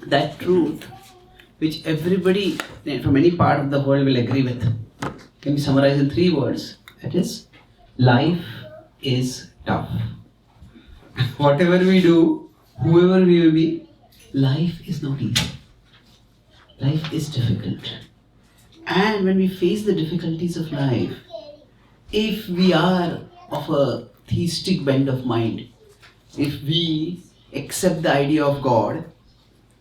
that truth which everybody from any part of the world will agree with can be summarized in 3 words. That is, life is tough. Whatever we do, whoever we will be, life is not easy. Life is difficult. And when we face the difficulties of life, if we are of a theistic bent of mind, if we accept the idea of God,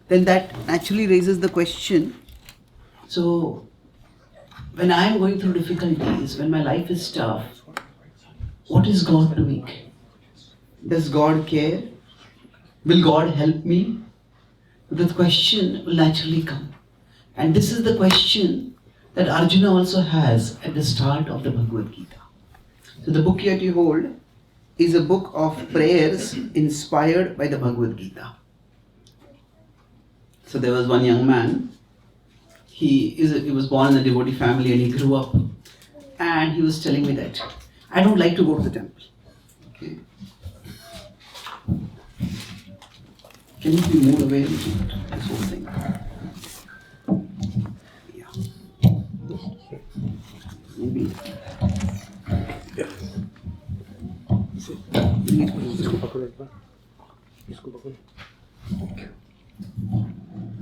then that naturally raises the question, so when I am going through difficulties, when my life is tough, what is God doing? Does God care? Will God help me? The question will naturally come. And this is the question that Arjuna also has at the start of the Bhagavad-gita. So the book that you hold is a book of prayers inspired by the Bhagavad-gita. So there was one young man, he was born in a devotee family and he grew up, and he was telling me that, I don't like to go to the temple. Okay. Can you be more aware of this whole thing? Yeah. Maybe. Yeah.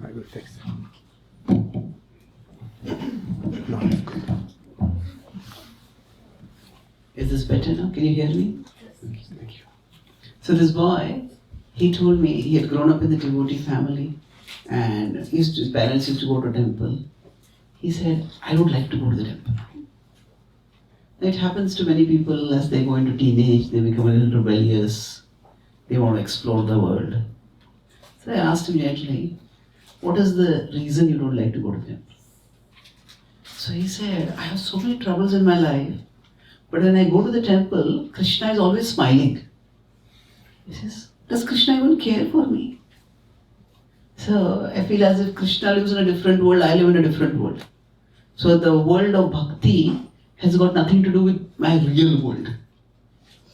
I will fix it. No, it's good. Is this better now? Can you hear me? Okay, thank you. So this boy, he told me he had grown up in the devotee family and his parents used to go to temple. He said, I don't like to go to the temple. It happens to many people as they go into teenage, they become a little rebellious, they want to explore the world. So I asked him gently, what is the reason you don't like to go to the temple? So he said, I have so many troubles in my life, but when I go to the temple, Krishna is always smiling. He says, does Krishna even care for me? So I feel as if Krishna lives in a different world, I live in a different world. So the world of bhakti has got nothing to do with my real world.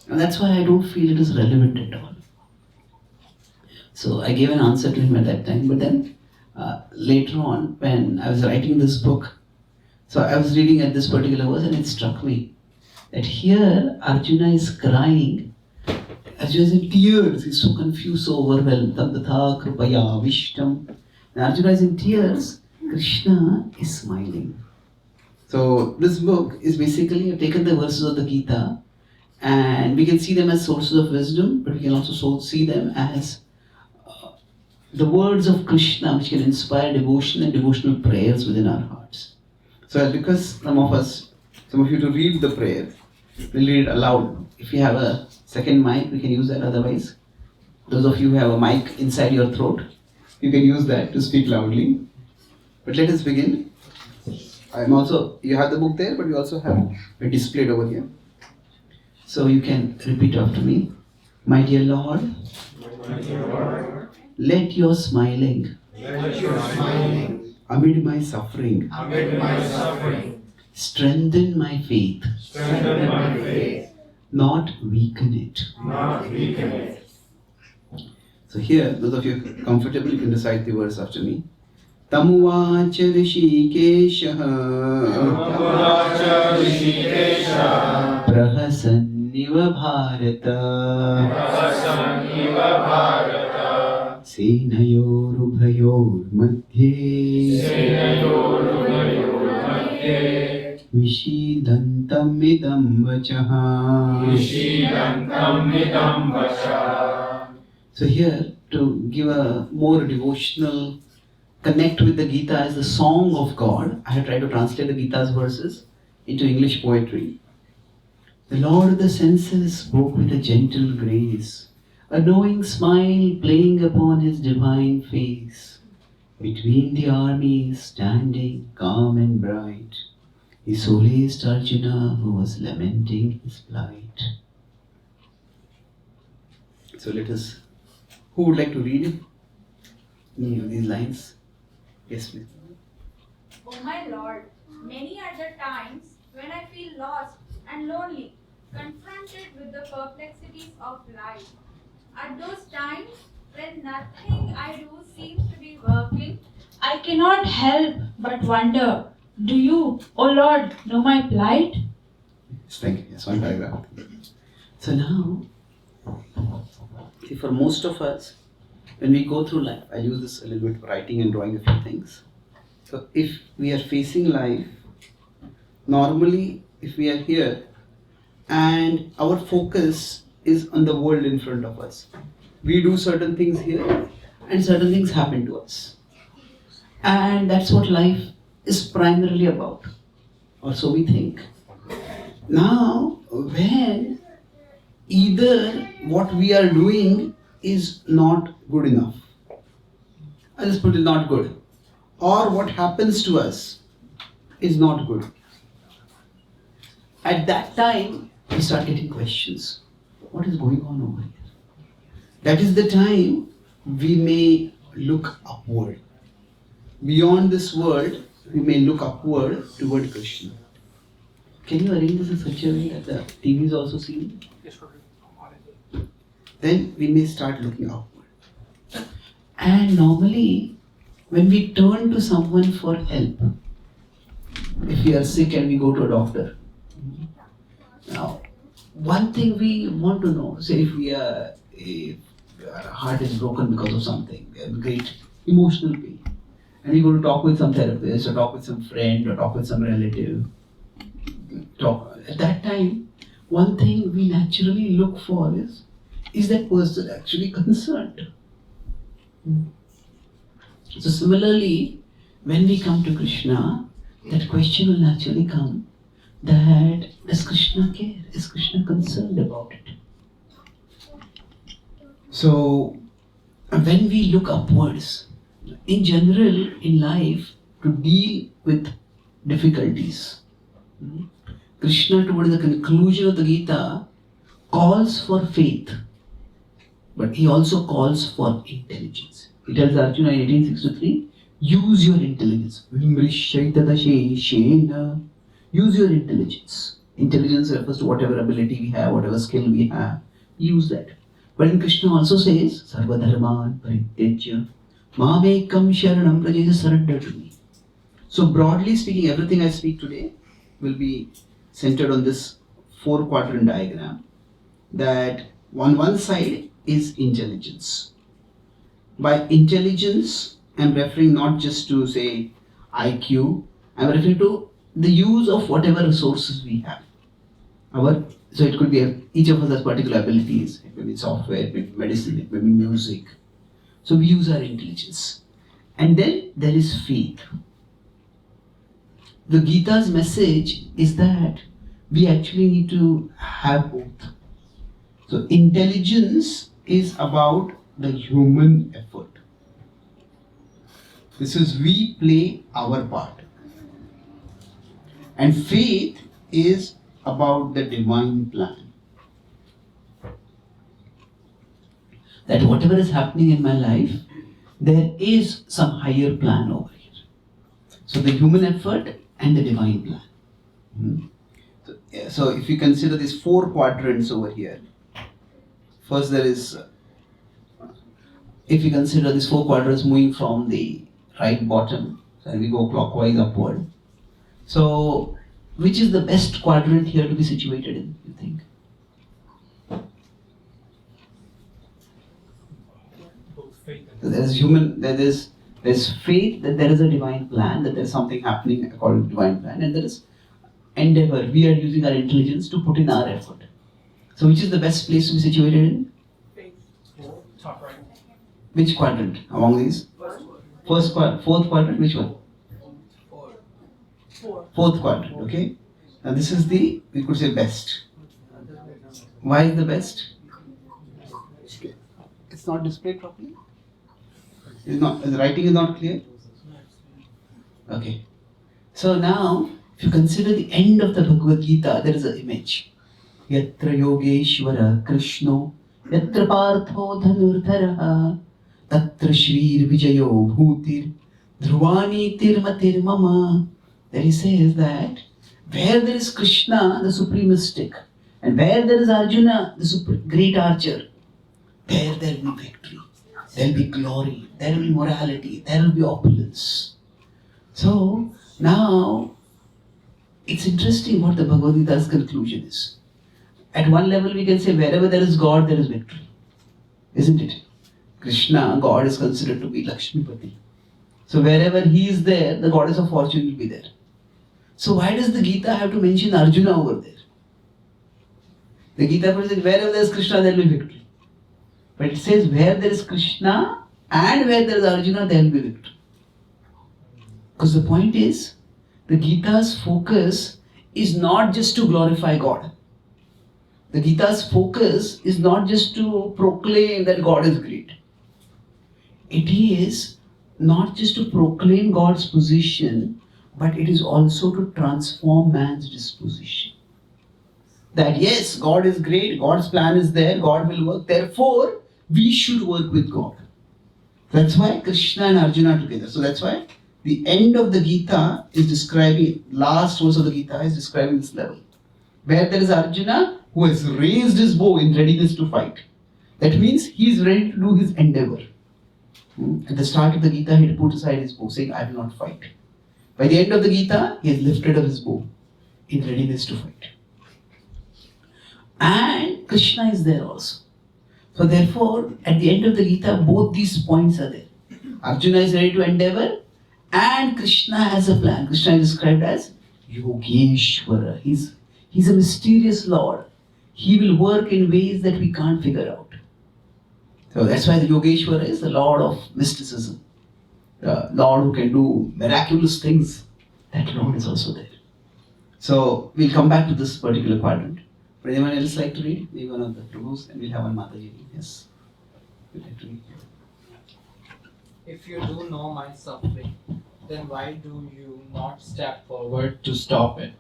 And that's why I don't feel it is relevant at all. So I gave an answer to him at that time, but then later on when I was writing this book, so I was reading at this particular verse and it struck me that here Arjuna is crying, Arjuna is in tears, he's so confused, so overwhelmed. Tatha kripaya vishtam. And Arjuna is in tears, Krishna is smiling. So this book is basically, I've taken the verses of the Gita and we can see them as sources of wisdom, but we can also see them as the words of Krishna which can inspire devotion and devotional prayers within our hearts. So because some of you to read the prayer, we'll read it aloud. If you have a second mic, we can use that. Otherwise, those of you who have a mic inside your throat, you can use that to speak loudly. But let us begin. You have the book there, but we also have it displayed over here. So you can repeat after me. My dear Lord, let your smiling amid my suffering strengthen my faith, not weaken it. So here, those of you comfortable, you can recite the verse after me. Tamuvacha rishikesha prahasanniva bharata senayorubhayor madhye vishidantam idam vachaha. So here, to give a more devotional connect with the Gita as the song of God, I have tried to translate the Gita's verses into English poetry. The Lord of the senses spoke with a gentle grace, a knowing smile playing upon his divine face. Between the armies standing calm and bright, he solaced Arjuna who was lamenting his plight. So who would like to read any of these lines? Yes, please. O my Lord, many are the times when I feel lost and lonely, confronted with the perplexities of life. At those times when nothing I do seems to be working I cannot help but wonder, do you, O Lord, know my plight? Thank you. Yes, one paragraph. So now, see, for most of us, when we go through life, I use this a little bit writing and drawing a few things. So if we are facing life, normally if we are here and our focus is on the world in front of us, we do certain things here and certain things happen to us. And that's what life is primarily about, or so we think. Now, when either what we are doing is not good enough, I'll just put it not good, or what happens to us is not good, at that time we start getting questions. What is going on over here? That is the time we may look upward. Beyond this world, we may look upward toward Krishna. Can you arrange this in such a way that the TV is also seen? Then we may start looking upward. And normally, when we turn to someone for help, if we are sick and we go to a doctor, now, one thing we want to know, say if our heart is broken because of something, we have great emotional pain, and we go to talk with some therapist, or talk with some friend, or talk with some relative, at that time, one thing we naturally look for is that person actually concerned? So similarly, when we come to Krishna, that question will naturally come, that does Krishna care? Is Krishna concerned about it? So when we look upwards, in general in life, to deal with difficulties, Krishna towards the conclusion of the Gita calls for faith, but he also calls for intelligence. He tells Arjuna in 1863, use your intelligence. Use your intelligence. Intelligence refers to whatever ability we have, whatever skill we have. Use that. But then Krishna also says, Sarva dharman parityajya mamekam sharanam praja, surrender to me. So broadly speaking, everything I speak today will be centered on this 4-quadrant diagram, that on one side is intelligence. By intelligence, I'm referring not just to say IQ, I'm referring to the use of whatever resources we have. So it could be, each of us has particular abilities. It may be software, it may be medicine, it may be music. So we use our intelligence. And then there is faith. The Gita's message is that we actually need to have both. So intelligence is about the human effort. This is we play our part. And faith is about the divine plan. That whatever is happening in my life, there is some higher plan over here. So the human effort and the divine plan. So if you consider these 4 quadrants over here, first there is, if you consider these 4 quadrants moving from the right bottom, and we go clockwise upward. So which is the best quadrant here to be situated in, you think? There's faith that there is a divine plan, that there is something happening according to divine plan, and there is endeavor. We are using our intelligence to put in our effort. So which is the best place to be situated in? Faith. Top right. Which quadrant among these? Fourth quadrant, which one? Fourth quadrant, okay? Now this is the, we could say, best. Why is the best? It's not displayed properly? The writing is not clear? Okay. So now, if you consider the end of the Bhagavad-gita, there is an image. Yatra Yogeshwara Krishno Yatra Partho Dhanurtharaha Tatra Shrir Vijayo Bhutir Dhruvani Tirmatir Mama. There he says that where there is Krishna, the supreme mystic, and where there is Arjuna, the great archer, there will be victory. there will be glory, there will be morality, there will be opulence. So now it's interesting what the Bhagavad-gita's conclusion is. At one level we can say wherever there is God, there is victory. Isn't it? Krishna, God is considered to be Lakshmipati. So wherever he is there, the goddess of fortune will be there. So why does the Gita have to mention Arjuna over there? The Gita says wherever there is Krishna, there will be victory. But it says where there is Krishna and where there is Arjuna, there will be victory. Because the point is, the Gita's focus is not just to glorify God. The Gita's focus is not just to proclaim that God is great. It is not just to proclaim God's position, but it is also to transform man's disposition. That yes, God is great, God's plan is there, God will work, therefore we should work with God. That's why Krishna and Arjuna are together. So that's why the end of the Gita is describing, last verse of the Gita is describing this level. Where there is Arjuna who has raised his bow in readiness to fight. That means he is ready to do his endeavor. At the start of the Gita, he had put aside his bow, saying, I will not fight. By the end of the Gita, he has lifted up his bow in readiness to fight. And Krishna is there also. So therefore, at the end of the Gita, both these points are there. Arjuna is ready to endeavor, and Krishna has a plan. Krishna is described as Yogeshwara. He's a mysterious Lord. He will work in ways that we can't figure out. So that's why the Yogeshwara is the Lord of mysticism. The Lord who can do miraculous things. That Lord is also there. So we'll come back to this particular quadrant. Would anyone else like to read? Maybe one of the Prabhus, and we'll have one Mataji. Yes. Would you like to read? If you do know my suffering, then why do you not step forward to stop it?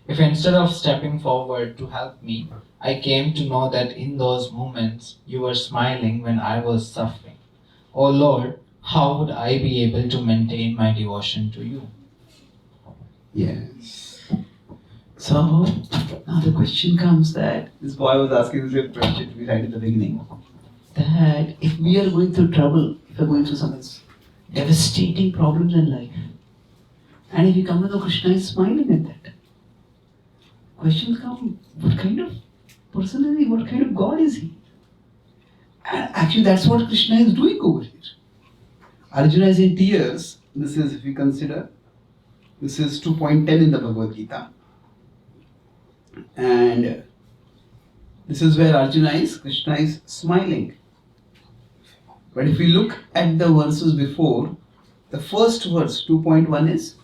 If instead of stepping forward to help me, I came to know that in those moments you were smiling when I was suffering. Oh Lord, how would I be able to maintain my devotion to you? Yes. So, now the question comes that this boy was asking the same question we had in the beginning. That if we are going through trouble, if we are going through some devastating problems in life, and if we come to know Krishna is smiling at that, questions come, what kind of person is he? What kind of God is he? And actually that's what Krishna is doing over here. Arjuna is in tears. This is, if we consider, this is 2.10 in the Bhagavad-gita. And this is where Arjuna is, Krishna is smiling. But if we look at the verses before, the first verse, 2.1 is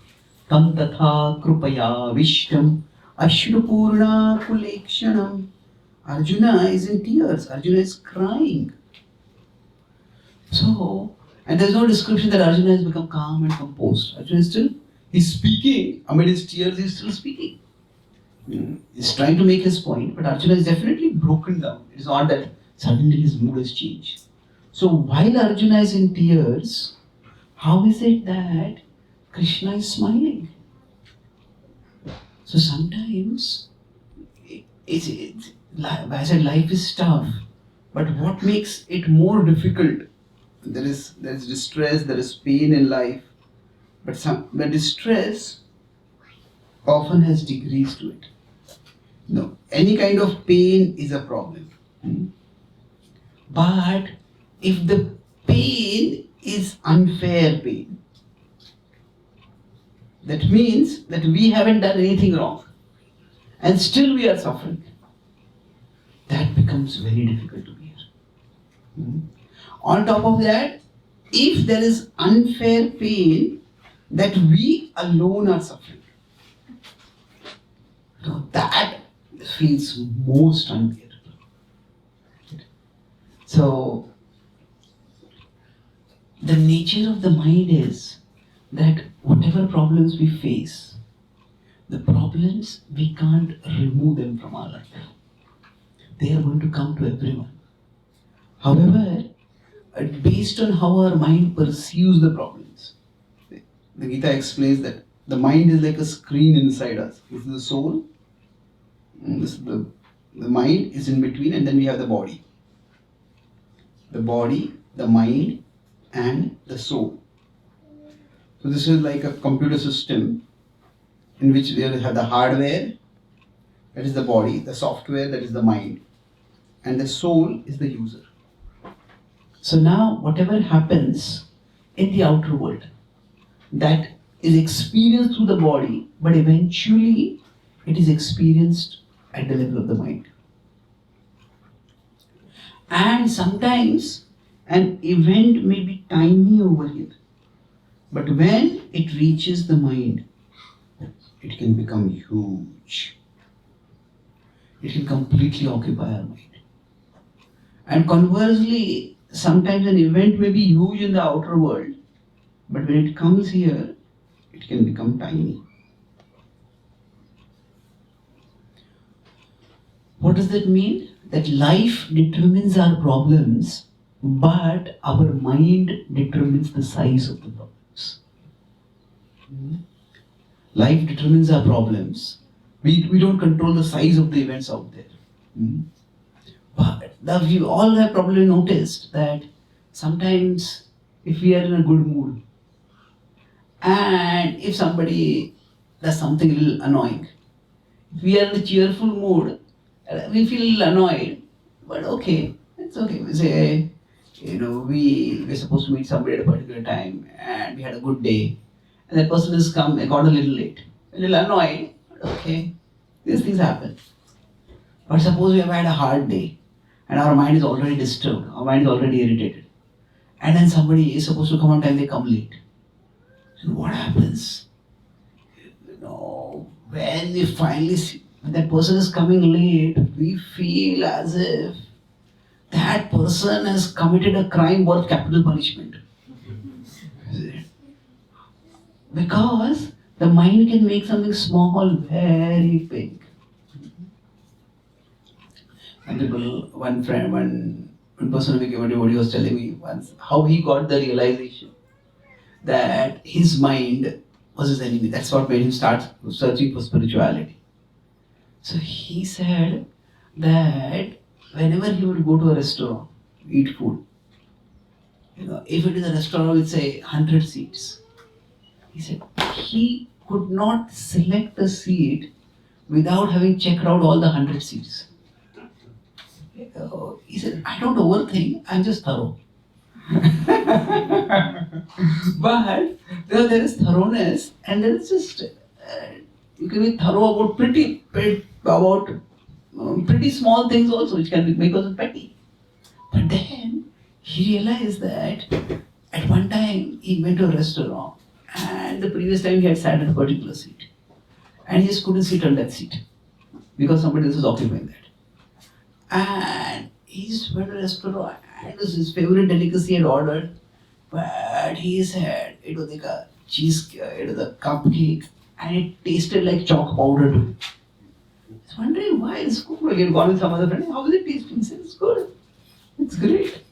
Tam tatha krupaya vishtam ashrupurna kulekshanam. Arjuna is in tears, Arjuna is crying. So, and there's no description that Arjuna has become calm and composed. Arjuna is still, he's speaking, amid his tears he's still speaking. He's trying to make his point, but Arjuna is definitely broken down. It's not that suddenly his mood has changed. So while Arjuna is in tears, how is it that Krishna is smiling? So sometimes, as I said, life is tough, but what makes it more difficult? There is distress, there is pain in life, but the distress often has degrees to it. No, any kind of pain is a problem. But if the pain is unfair pain, that means that we haven't done anything wrong and still we are suffering. That becomes very difficult to bear. On top of that, if there is unfair pain that we alone are suffering, so that feels most unbearable. So, the nature of the mind is that whatever problems we face, the problems, we can't remove them from our life. They are going to come to everyone. However, based on how our mind perceives the problems, the Gita explains that the mind is like a screen inside us. This is the soul, and this is the mind is in between, and then we have the body. The body, the mind, and the soul. So this is like a computer system in which we have the hardware, that is the body, the software, that is the mind, and the soul is the user. So now whatever happens in the outer world, that is experienced through the body, but eventually it is experienced at the level of the mind. And sometimes an event may be tiny over here, but when it reaches the mind, it can become huge. It can completely occupy our mind. And conversely, sometimes an event may be huge in the outer world, but when it comes here, it can become tiny. What does that mean? That life determines our problems, but our mind determines the size of the problems. Life determines our problems. We don't control the size of the events out there. But we all have probably noticed that sometimes if we are in a good mood and if somebody does something a little annoying, if we are in a cheerful mood, we feel a little annoyed, but okay, it's okay. We say, we're supposed to meet somebody at a particular time and we had a good day, and that person has come and got a little late, a little annoyed, but okay, these things happen. But suppose we have had a hard day and our mind is already disturbed, our mind is already irritated, and then somebody is supposed to come on time, they come late. And what happens? When we finally see that person is coming late, we feel as if that person has committed a crime worth capital punishment. Because the mind can make something small very big. One person who became a devotee was telling me once how he got the realization that his mind was his enemy. That's what made him start searching for spirituality. So he said that whenever he would go to a restaurant, eat food, if it is a restaurant with say 100 seats, he said he could not select a seat without having checked out all the 100 seats. He said, I don't overthink, I'm just thorough. But there is thoroughness, and there is just you can be thorough about pretty small things also, which can make us petty. But then he realized that at one time he went to a restaurant, and the previous time he had sat at a particular seat, and he just couldn't sit on that seat because somebody else was occupying that. And he just went to a restaurant, and it was his favorite delicacy he had ordered, but he said it was like a it was a cupcake, and it tasted like chalk powder to him. He was wondering why it's good. He had gone with some other friend, how is it tasting? He said, it's good, it's great.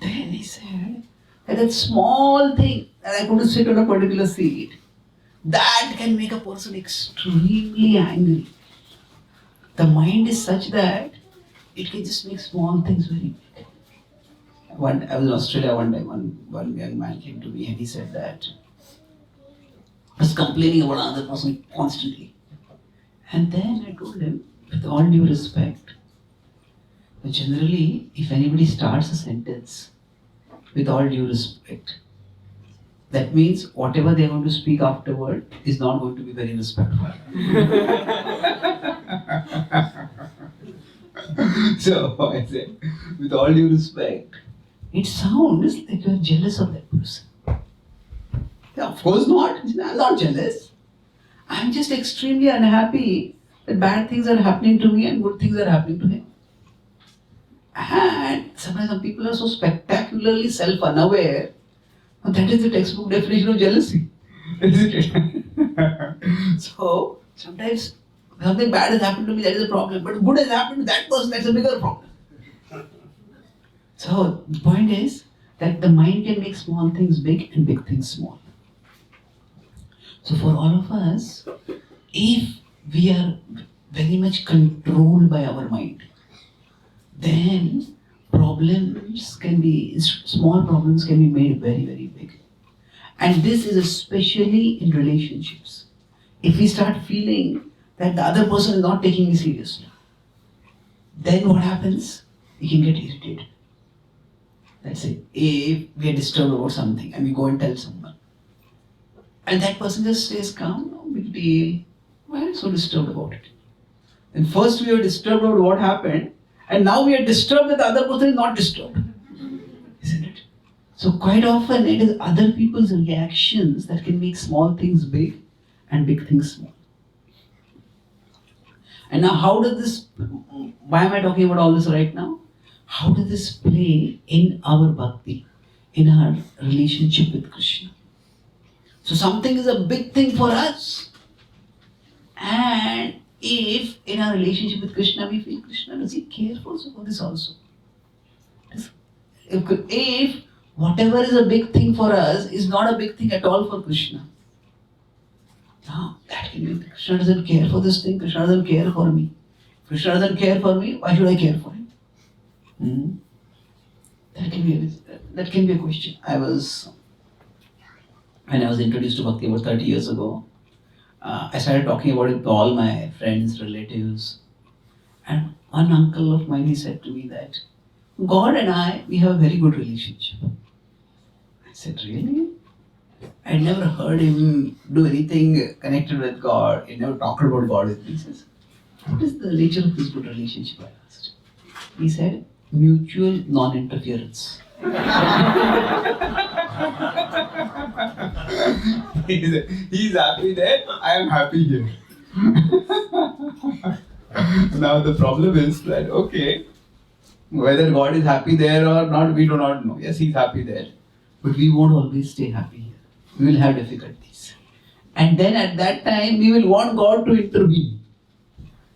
Then he said that small thing that I couldn't sit on a particular seat, that can make a person extremely angry. The mind is such that it can just make small things very big. I was in Australia one time, one young man came to me and he said that I was complaining about another person constantly. And then I told him, with all due respect, that generally, if anybody starts a sentence with all due respect, that means whatever they are going to speak afterward is not going to be very respectful. So I said, with all due respect, it sounds like you are jealous of that person. Yeah, of course not. I'm not jealous. I'm just extremely unhappy that bad things are happening to me and good things are happening to him. And sometimes some people are so spectacularly self-unaware. That is the textbook definition of jealousy, isn't it? So sometimes something bad has happened to me, that is a problem. But good has happened to that person, that's a bigger problem. So the point is that the mind can make small things big and big things small. So for all of us, if we are very much controlled by our mind, then small problems can be made very, very big. And this is especially in relationships. If we start feeling that the other person is not taking me seriously, then what happens? We can get irritated. Let's say, if we are disturbed about something and we go and tell someone, and that person just stays calm, no big deal. Why are you so disturbed about it? And first we were disturbed about what happened, and now we are disturbed that the other person is not disturbed. Isn't it? So quite often it is other people's reactions that can make small things big and big things small. And now why am I talking about all this right now? How does this play in our bhakti, in our relationship with Krishna? So something is a big thing for us. And if in our relationship with Krishna we feel Krishna, does he care for this also? If whatever is a big thing for us is not a big thing at all for Krishna, no, that can be Krishna doesn't care for this thing, Krishna doesn't care for me. If Krishna doesn't care for me, why should I care for him? That can be a question. When I was introduced to Bhakti about 30 years ago, I started talking about it to all my friends, relatives. And one uncle of mine, he said to me that God and we have a very good relationship. I said, really? I never heard him do anything connected with God. He never talked about God with me. He says, what is the nature of this good relationship? I asked. He said, mutual non-interference. He's happy there, I am happy here. Now the problem is that, okay, whether God is happy there or not, we do not know. Yes, he's happy there. But we won't always stay happy here. We will have difficulties. And then at that time, we will want God to intervene.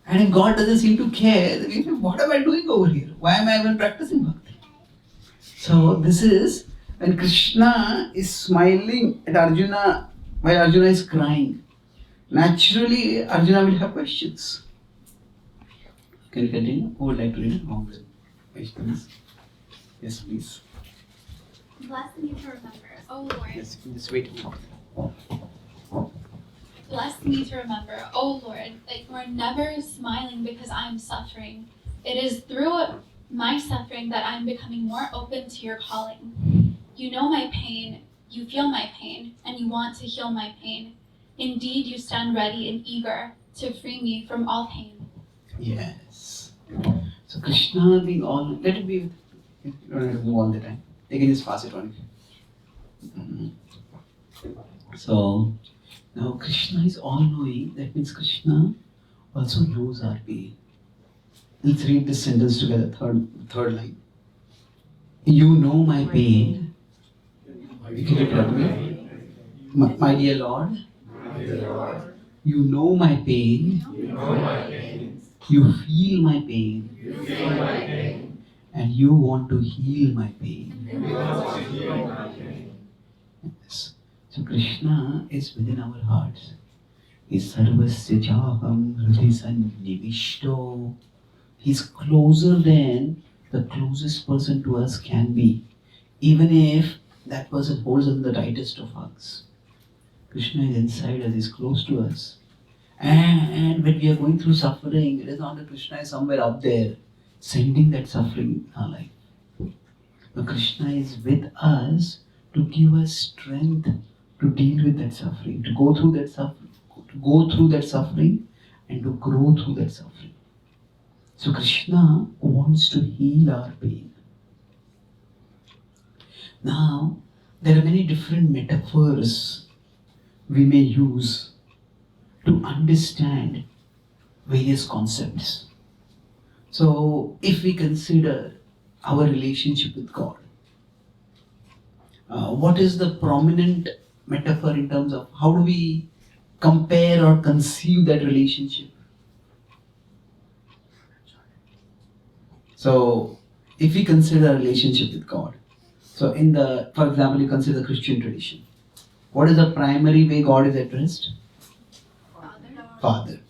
And if God doesn't seem to care, then we say, what am I doing over here? Why am I even practicing bhakti? So this is when Krishna is smiling at Arjuna while Arjuna is crying. Naturally, Arjuna will have questions. Can you continue? Who would like to read it? Questions? Yes, please. Bless me to remember, O Lord. Yes, just wait. Bless me to remember, O Lord, that you are never smiling because I am suffering. It is through my suffering that I am becoming more open to your calling. You know my pain, you feel my pain, and you want to heal my pain. Indeed, you stand ready and eager to free me from all pain. Yes. So Krishna being all, let it be, you don't have to do all the time. They can just pass it on. So, now Krishna is all-knowing. That means Krishna also knows our pain. Let's read this sentence together, third line. You know my pain. You can repeat after me. My dear Lord, you know my pain. You feel my pain. And you want to heal my pain. Yes. So Krishna is within our hearts. He's sarvasya jaham hridhi sannivishto. He's closer than the closest person to us can be. Even if that person holds us in the tightest of hugs. Krishna is inside us, he's close to us. And when we are going through suffering, it is not that Krishna is somewhere up there sending that suffering in our life. But Krishna is with us to give us strength to deal with that suffering, to go through that suffering, and to grow through that suffering. So Krishna wants to heal our pain. Now, there are many different metaphors we may use to understand various concepts. So, if we consider our relationship with God, what is the prominent metaphor in terms of how do we compare or conceive that relationship? So, if we consider a relationship with God, so for example, you consider the Christian tradition. What is the primary way God is addressed? Father.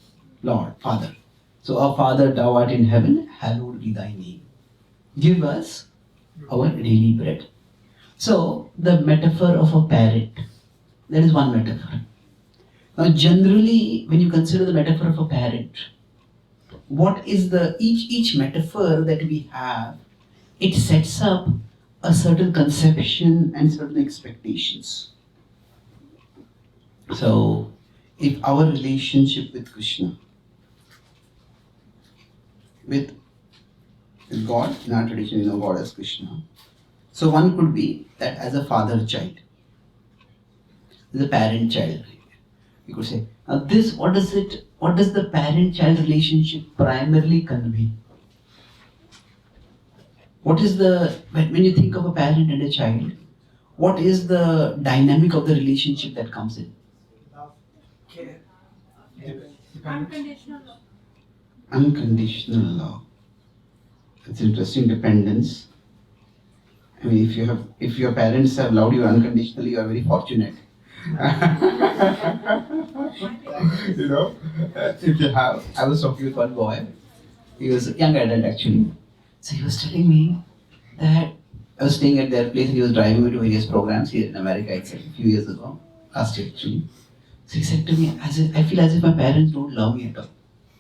Lord, Father. So, our Father, thou art in heaven, hallowed be thy name. give us our daily bread. So, the metaphor of a parent, that is one metaphor. Now, generally, when you consider the metaphor of a parent, what is each metaphor that we have, it sets up a certain conception and certain expectations. So, if our relationship with Krishna, with God, in our tradition, you know God as Krishna. So one could be that as a father-child, as a parent-child. You could say, now this, what does the parent-child relationship primarily convey? What is when you think of a parent and a child, what is the dynamic of the relationship that comes in? Love, care, Unconditional love. Unconditional love. It's interesting, dependence. I mean, if your parents have loved you unconditionally, you are very fortunate. You know, if you have, I was talking with one boy. He was a young adult actually. So he was telling me that I was staying at their place and he was driving me to various programs here in America itself a few years ago, last year actually. So he said to me, I feel as if my parents don't love me at all.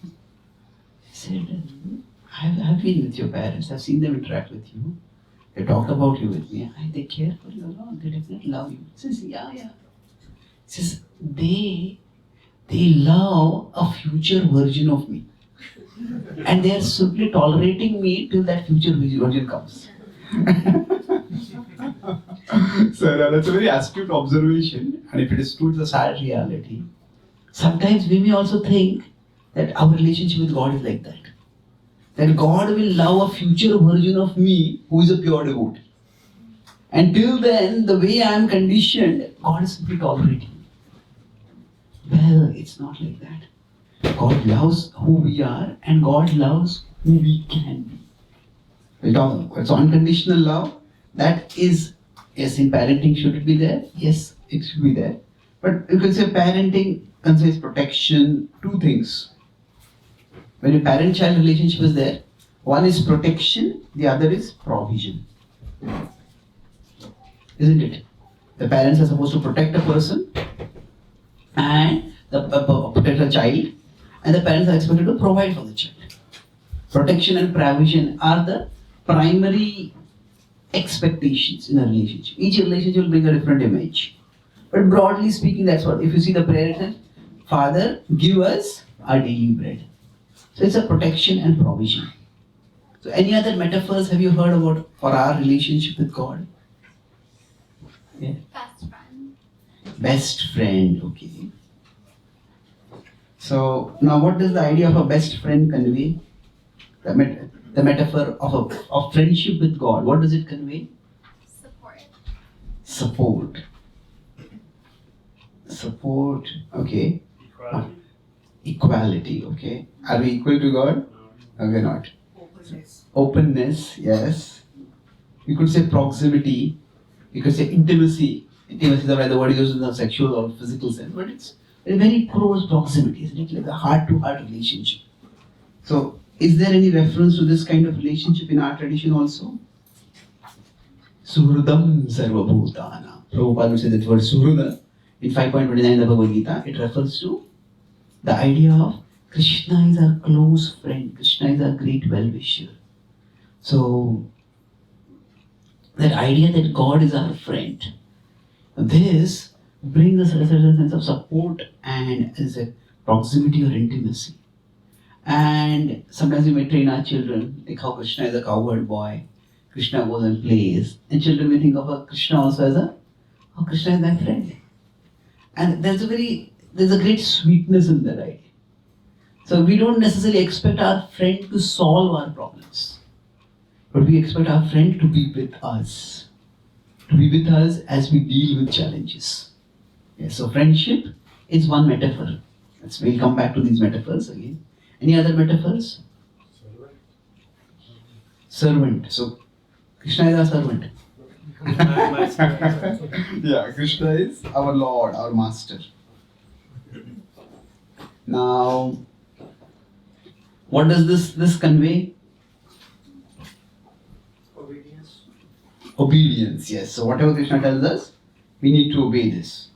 He said, I've been with your parents, I've seen them interact with you. They talk about you with me. They care for you a lot. They definitely love you. He says, yeah. He says, they love a future version of me. And they are simply tolerating me till that future version comes. So that's a very astute observation. And if it is true, it's a sad reality. Sometimes we may also think that our relationship with God is like that. That God will love a future version of me who is a pure devotee. Until then, the way I am conditioned, God is simply tolerating me. Well, it's not like that. God loves who we are and God loves who we can be. We'll talk about so unconditional love, that is, yes, in parenting should it be there? Yes, it should be there. But you can say parenting conveys protection, two things. When a parent-child relationship is there, one is protection, the other is provision. Isn't it? The parents are supposed to protect a person and protect a child, and the parents are expected to provide for the child. Protection and provision are the primary expectations in a relationship. Each relationship will bring a different image. But broadly speaking, that's what. If you see the prayer, it says, Father, give us our daily bread. So it's a protection and provision. So any other metaphors have you heard about for our relationship with God? Yeah. Best friend. Best friend, okay. So now what does the idea of a best friend convey? The metaphor of friendship with God, what does it convey? Support. Support, okay. equality, Equality, okay. Are we equal to God? No, we're not. Openness, yes. You could say proximity. You could say intimacy. Intimacy is the word used in the sexual or physical sense, but it's a very close proximity, isn't it? Like a heart-to-heart relationship. So, is there any reference to this kind of relationship in our tradition also? Suhridam sarvabhutana. Prabhupada would say that word Suhrida in 5.29 the Bhagavad-gita. It refers to the idea of Krishna is our close friend. Krishna is our great well-wisher. So, that idea that God is our friend, this brings us a certain sense of support and as a proximity or intimacy. And sometimes we may train our children, like how Krishna is a cowherd boy, Krishna goes and plays, and children may think of Krishna also as Krishna is my friend. And there's a great sweetness in that idea. So we don't necessarily expect our friend to solve our problems, but we expect our friend to be with us. To be with us as we deal with challenges. Yes, so friendship is one metaphor. We'll come back to these metaphors again. Any other metaphors? Servant. So Krishna is our servant. Yeah, Krishna is our Lord, our Master. Now, what does this convey? Obedience, yes. So whatever Krishna tells us, we need to obey this.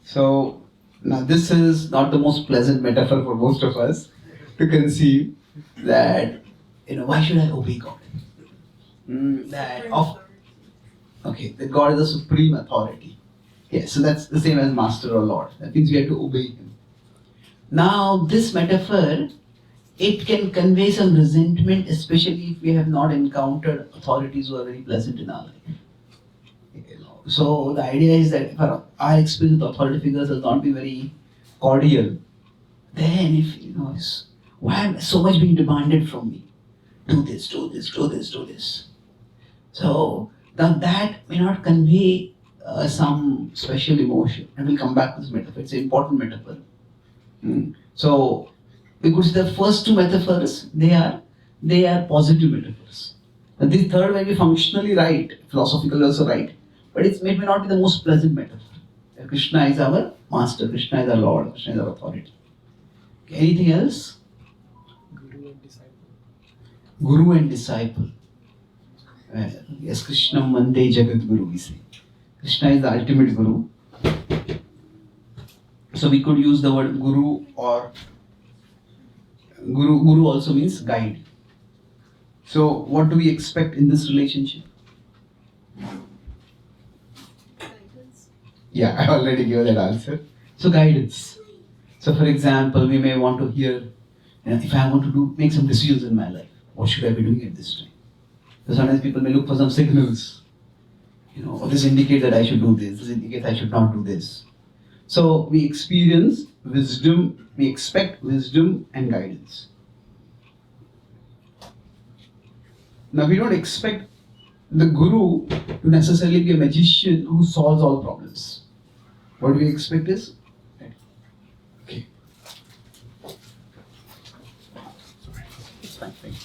So now this is not the most pleasant metaphor for most of us to conceive that, why should I obey God? That God is the supreme authority. Yes, so that's the same as master or Lord. That means we have to obey Him. Now this metaphor, it can convey some resentment, especially if we have not encountered authorities who are very pleasant in our life. So the idea is that if our experience with authority figures has not been very cordial, then if why am so much being demanded from me? Do this, do this, do this, do this. So that may not convey some special emotion, and we'll come back to this metaphor. It's an important metaphor. So we could say the first two metaphors, they are positive metaphors. And this third may be functionally right, philosophically also right, but it may not be the most pleasant metaphor. Krishna is our master, Krishna is our Lord, Krishna is our authority. Okay, anything else? Guru and disciple. Guru and disciple. Yes, Krishna Mande Jagat Guru, we say. Krishna is the ultimate Guru. So we could use the word Guru, or Guru also means guide. So what do we expect in this relationship? Guidance. Yeah, I already gave that answer. So guidance. So for example, we may want to hear, if I want to make some decisions in my life, what should I be doing at this time? So sometimes people may look for some signals. This indicates that I should do this indicates I should not do this. So we experience wisdom, we expect wisdom and guidance. Now we don't expect the Guru to necessarily be a magician who solves all problems. What we expect is, okay. Sorry, it's fine, thank you.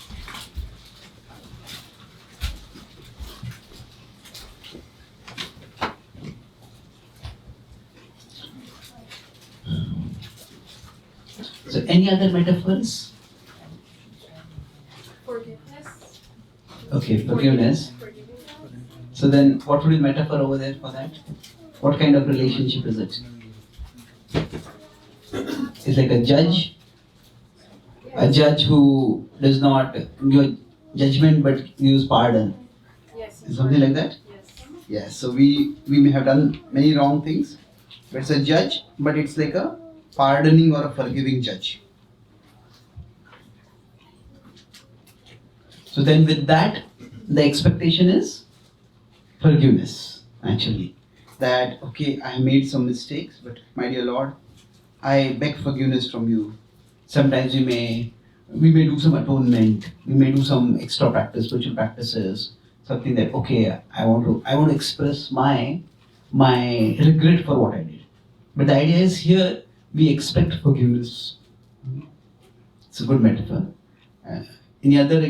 So any other metaphors? Forgiveness. Okay, forgiveness. So then what would be the metaphor over there for that? What kind of relationship is it? It's like a judge. A judge who does not give judgment but gives pardon. Yes. Something like that? Yes. Yes, so we may have done many wrong things, but it's a judge, but it's like a pardoning or a forgiving judge. So then with that, the expectation is forgiveness, actually. That, okay, I made some mistakes, but my dear Lord, I beg forgiveness from you. Sometimes we may do some atonement, we may do some extra practice, spiritual practices, something that, okay, I want to express my regret for what I did. But the idea is here, we expect forgiveness. It's a good metaphor. Any other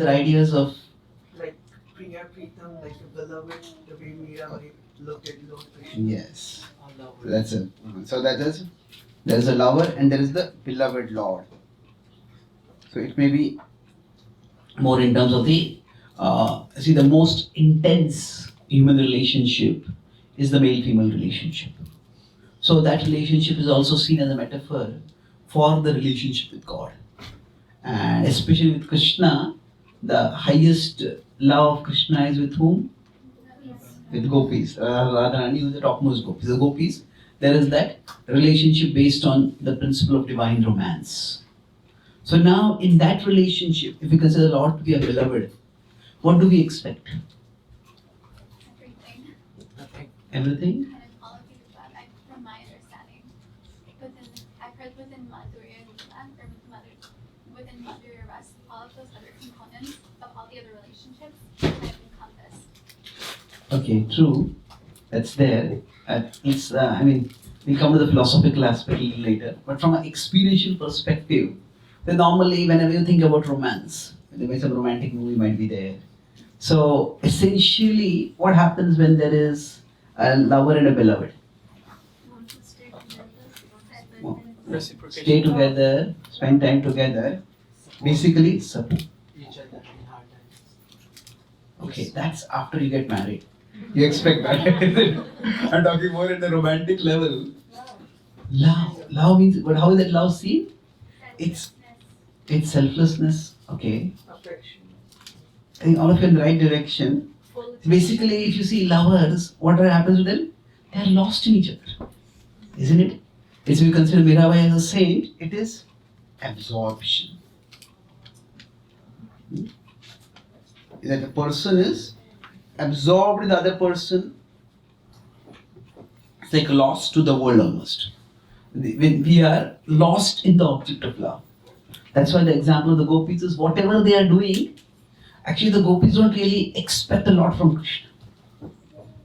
ideas of? Like Priya Pritam, like a beloved, the way Mira looked at Lord Krishna. Yes. That's it. So there is a lover and there is the beloved Lord. So it may be more in terms of the most intense human relationship is the male-female relationship. So that relationship is also seen as a metaphor for the relationship with God. And especially with Krishna, the highest love of Krishna is with whom? With gopis. Radharani is the topmost gopis. The gopis, there is that relationship based on the principle of divine romance. So now in that relationship, if we consider the Lord to be a beloved, what do we expect? Everything. Nothing. Everything? Kind of all of you, but from my understanding, I've heard within Madhurya Lila, or within Madhurya Rasa, all of those other components of all the other relationships kind of encompassed. Okay, true. That's there. We'll come to the philosophical aspect a little later. But from an experiential perspective, then normally whenever you think about romance, there may be some romantic movie might be there. So essentially, what happens when there is a lover and a beloved? Stay together, spend time together, basically support. Each other in hard times. Okay, that's after you get married. You expect that. I'm talking more at the romantic level. Love. Love means, but how is that love seen? It's selflessness. Okay. Affection. I think all of you in the right direction. Basically, if you see lovers, what happens to them? They are lost in each other. Isn't it? If you consider Mirabai as a saint, it is absorption. That the person is absorbed in the other person. It's like lost to the world almost. When we are lost in the object of love. That's why the example of the gopis is whatever they are doing, actually the gopis don't really expect a lot from Krishna.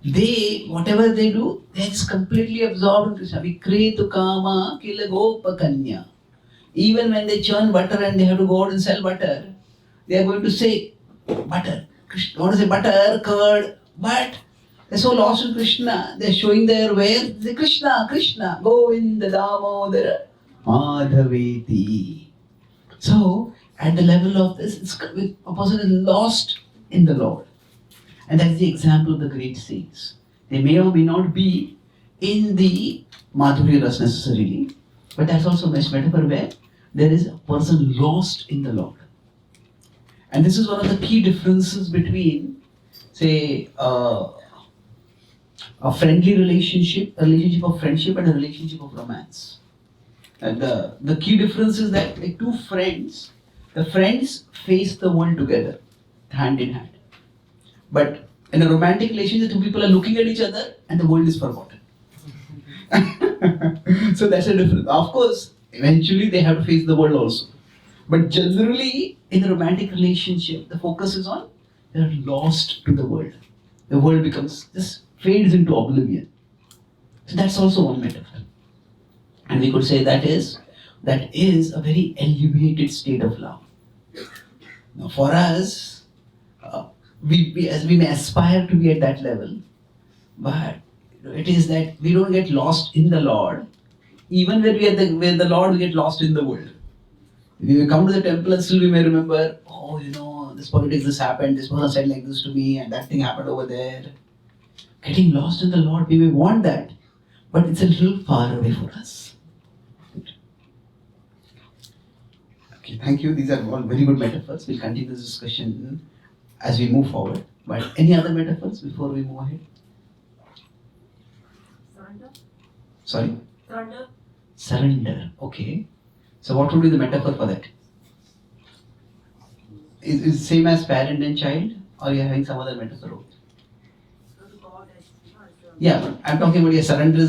They, whatever they do, they are just completely absorbed in Krishna. Vikretu kama kila gopa kanya. Even when they churn butter and they have to go out and sell butter, they are going to say butter. Krishna, want to say butter, curd, but they're so lost in Krishna. They're showing their way. They say Krishna, Krishna, Govinda Damodara Madhaveti. So, at the level of this, a person is lost in the Lord. And that's the example of the great saints. They may or may not be in the Madhurya Ras necessarily, but that's also a metaphor where there is a person lost in the Lord. And this is one of the key differences between, say, a friendly relationship, a relationship of friendship and a relationship of romance. And the key difference is that like two friends, the friends face the world together, hand in hand. But in a romantic relationship, two people are looking at each other and the world is forgotten. So that's a difference. Of course, eventually they have to face the world also. But generally, in a romantic relationship, the focus is on they're lost to the world. The world just fades into oblivion. So that's also one metaphor. And we could say that is a very elevated state of love. Now for us, we may aspire to be at that level, but it is that we don't get lost in the Lord. Even when we are with the Lord, we get lost in the world. We come to the temple and still we may remember, this politics, this happened, this person said like this to me, and that thing happened over there. Getting lost in the Lord, we may want that, but it's a little far away for us. Okay, thank you. These are all very good metaphors. We'll continue this discussion as we move forward. But any other metaphors before we move ahead? Surrender. Sorry? Surrender. Surrender. Okay. So what would be the metaphor for that? Is it same as parent and child, or are you having some other metaphor? Yeah, I'm talking about surrender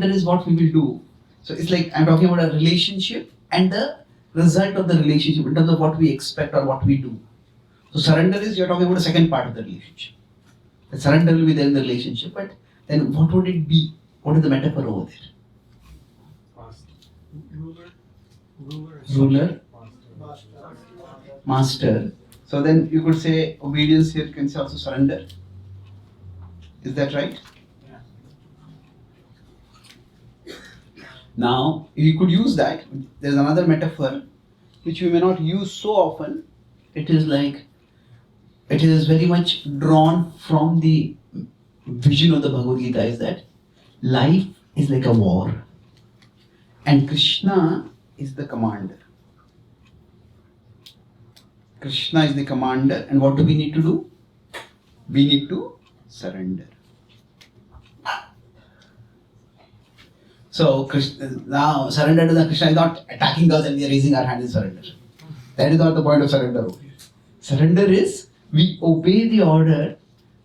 is what we will do. So it's like I'm talking about a relationship and the result of the relationship in terms of what we expect or what we do. So surrender is, you're talking about the second part of the relationship. The surrender will be there in the relationship, but then what would it be? What is the metaphor over there? Ruler. Master. So then you could say obedience here can say also surrender. Is that right? Yeah. Now you could use that. There's another metaphor which we may not use so often. It is very much drawn from the vision of the Bhagavad-gita, is that life is like a war and Krishna is the commander. Krishna is the commander, and what do we need to do? We need to surrender. So now surrender to the Krishna is not attacking us and we are raising our hand in surrender. That is not the point of surrender over here. Surrender is we obey the order.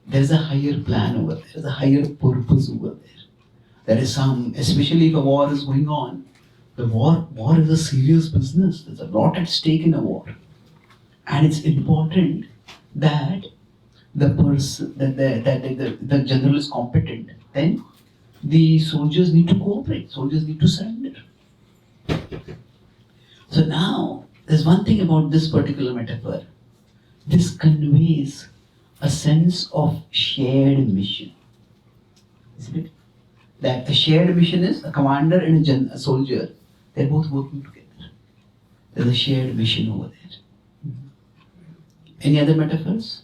There is a higher plan over there. There is a higher purpose over there. There is especially if a war is going on, the war is a serious business. There's a lot at stake in a war. And it's important that the person, that the general is competent. Then the soldiers need to cooperate. Soldiers need to surrender. So now, there's one thing about this particular metaphor. This conveys a sense of shared mission. Isn't it? That a shared mission is a commander and a soldier. They're both working together. There's a shared mission over there. Any other metaphors?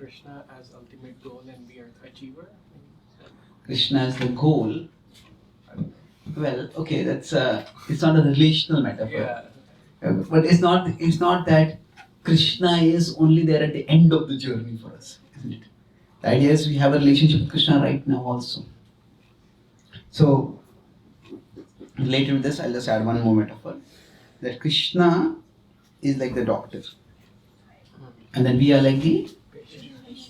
Krishna as ultimate goal and we are the achiever? Krishna is the goal. Well, okay, that's it's not a relational metaphor. Yeah. But it's not that Krishna is only there at the end of the journey for us, isn't it? The idea is we have a relationship with Krishna right now also. So, related with this, I'll just add one more metaphor. That Krishna is like the doctor. And then we are like the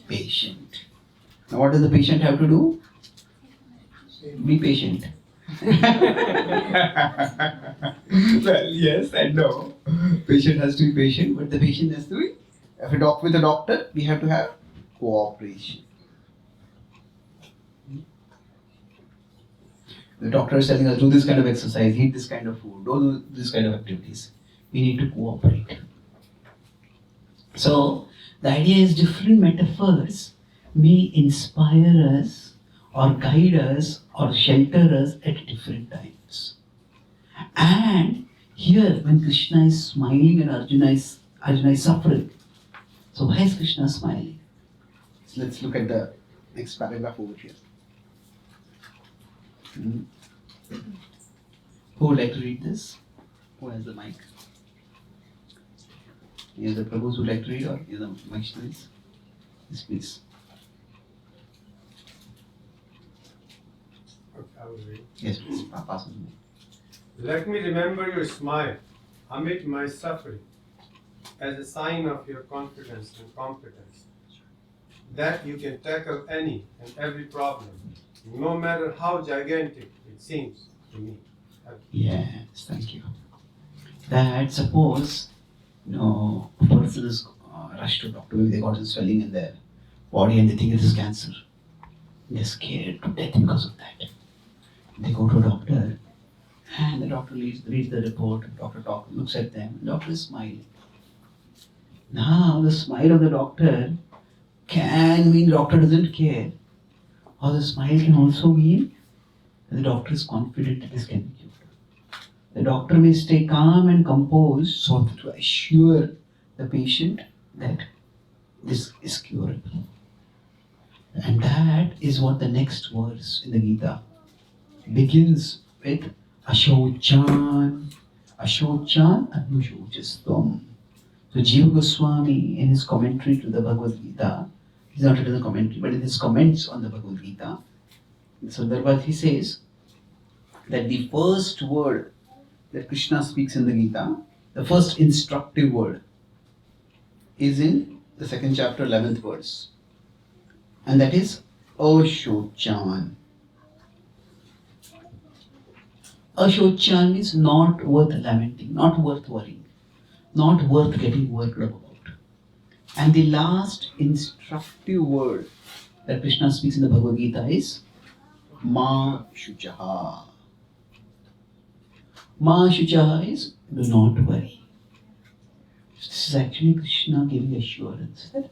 patient. Now what does the patient have to do? Be patient. Well, yes and no. Patient has to be patient, but the patient has to be. If we talk with a doctor, we have to have cooperation. The doctor is telling us, do this kind of exercise, eat this kind of food, do this kind of activities. We need to cooperate. So, the idea is different metaphors may inspire us or guide us or shelter us at different times. And here, when Krishna is smiling and Arjuna is suffering, so why is Krishna smiling? So let's look at the next paragraph over here. Who would like to read this? Who has the mic? Any of the Prabhus who would like to read or any of the Vaishnavas? Yes, please. Okay, I will read. Yes, please. Pass on. Let me remember your smile amid my suffering as a sign of your confidence and competence, that you can tackle any and every problem, no matter how gigantic it seems to me. Yes, thank you. That suppose, a person is rushed to a doctor, maybe they got a swelling in their body and they think it is cancer. They're scared to death because of that. They go to a doctor and the doctor reads the report, doctor looks at them, the doctor is smiling. Now the smile of the doctor can mean the doctor doesn't care, or the smile can also mean that the doctor is confident that this can be cured. The doctor may stay calm and composed so to assure the patient that this is curable. And that is what the next verse in the Gita begins with. Ashochan Anushochastam. So Jiva Goswami, in his commentary to the Bhagavad-gita, he's not written the commentary, but in his comments on the Bhagavad-gita, in Sundarbad he says that the first word that Krishna speaks in the Gita, the first instructive word, is in the second chapter, 11th verse. And that is Ashochan. Ashochan means not worth lamenting, not worth worrying, not worth getting worked up about. And the last instructive word that Krishna speaks in the Bhagavad Gita is Ma Shuchaha. Ma Shuchaha is do not worry. This is actually Krishna giving assurance that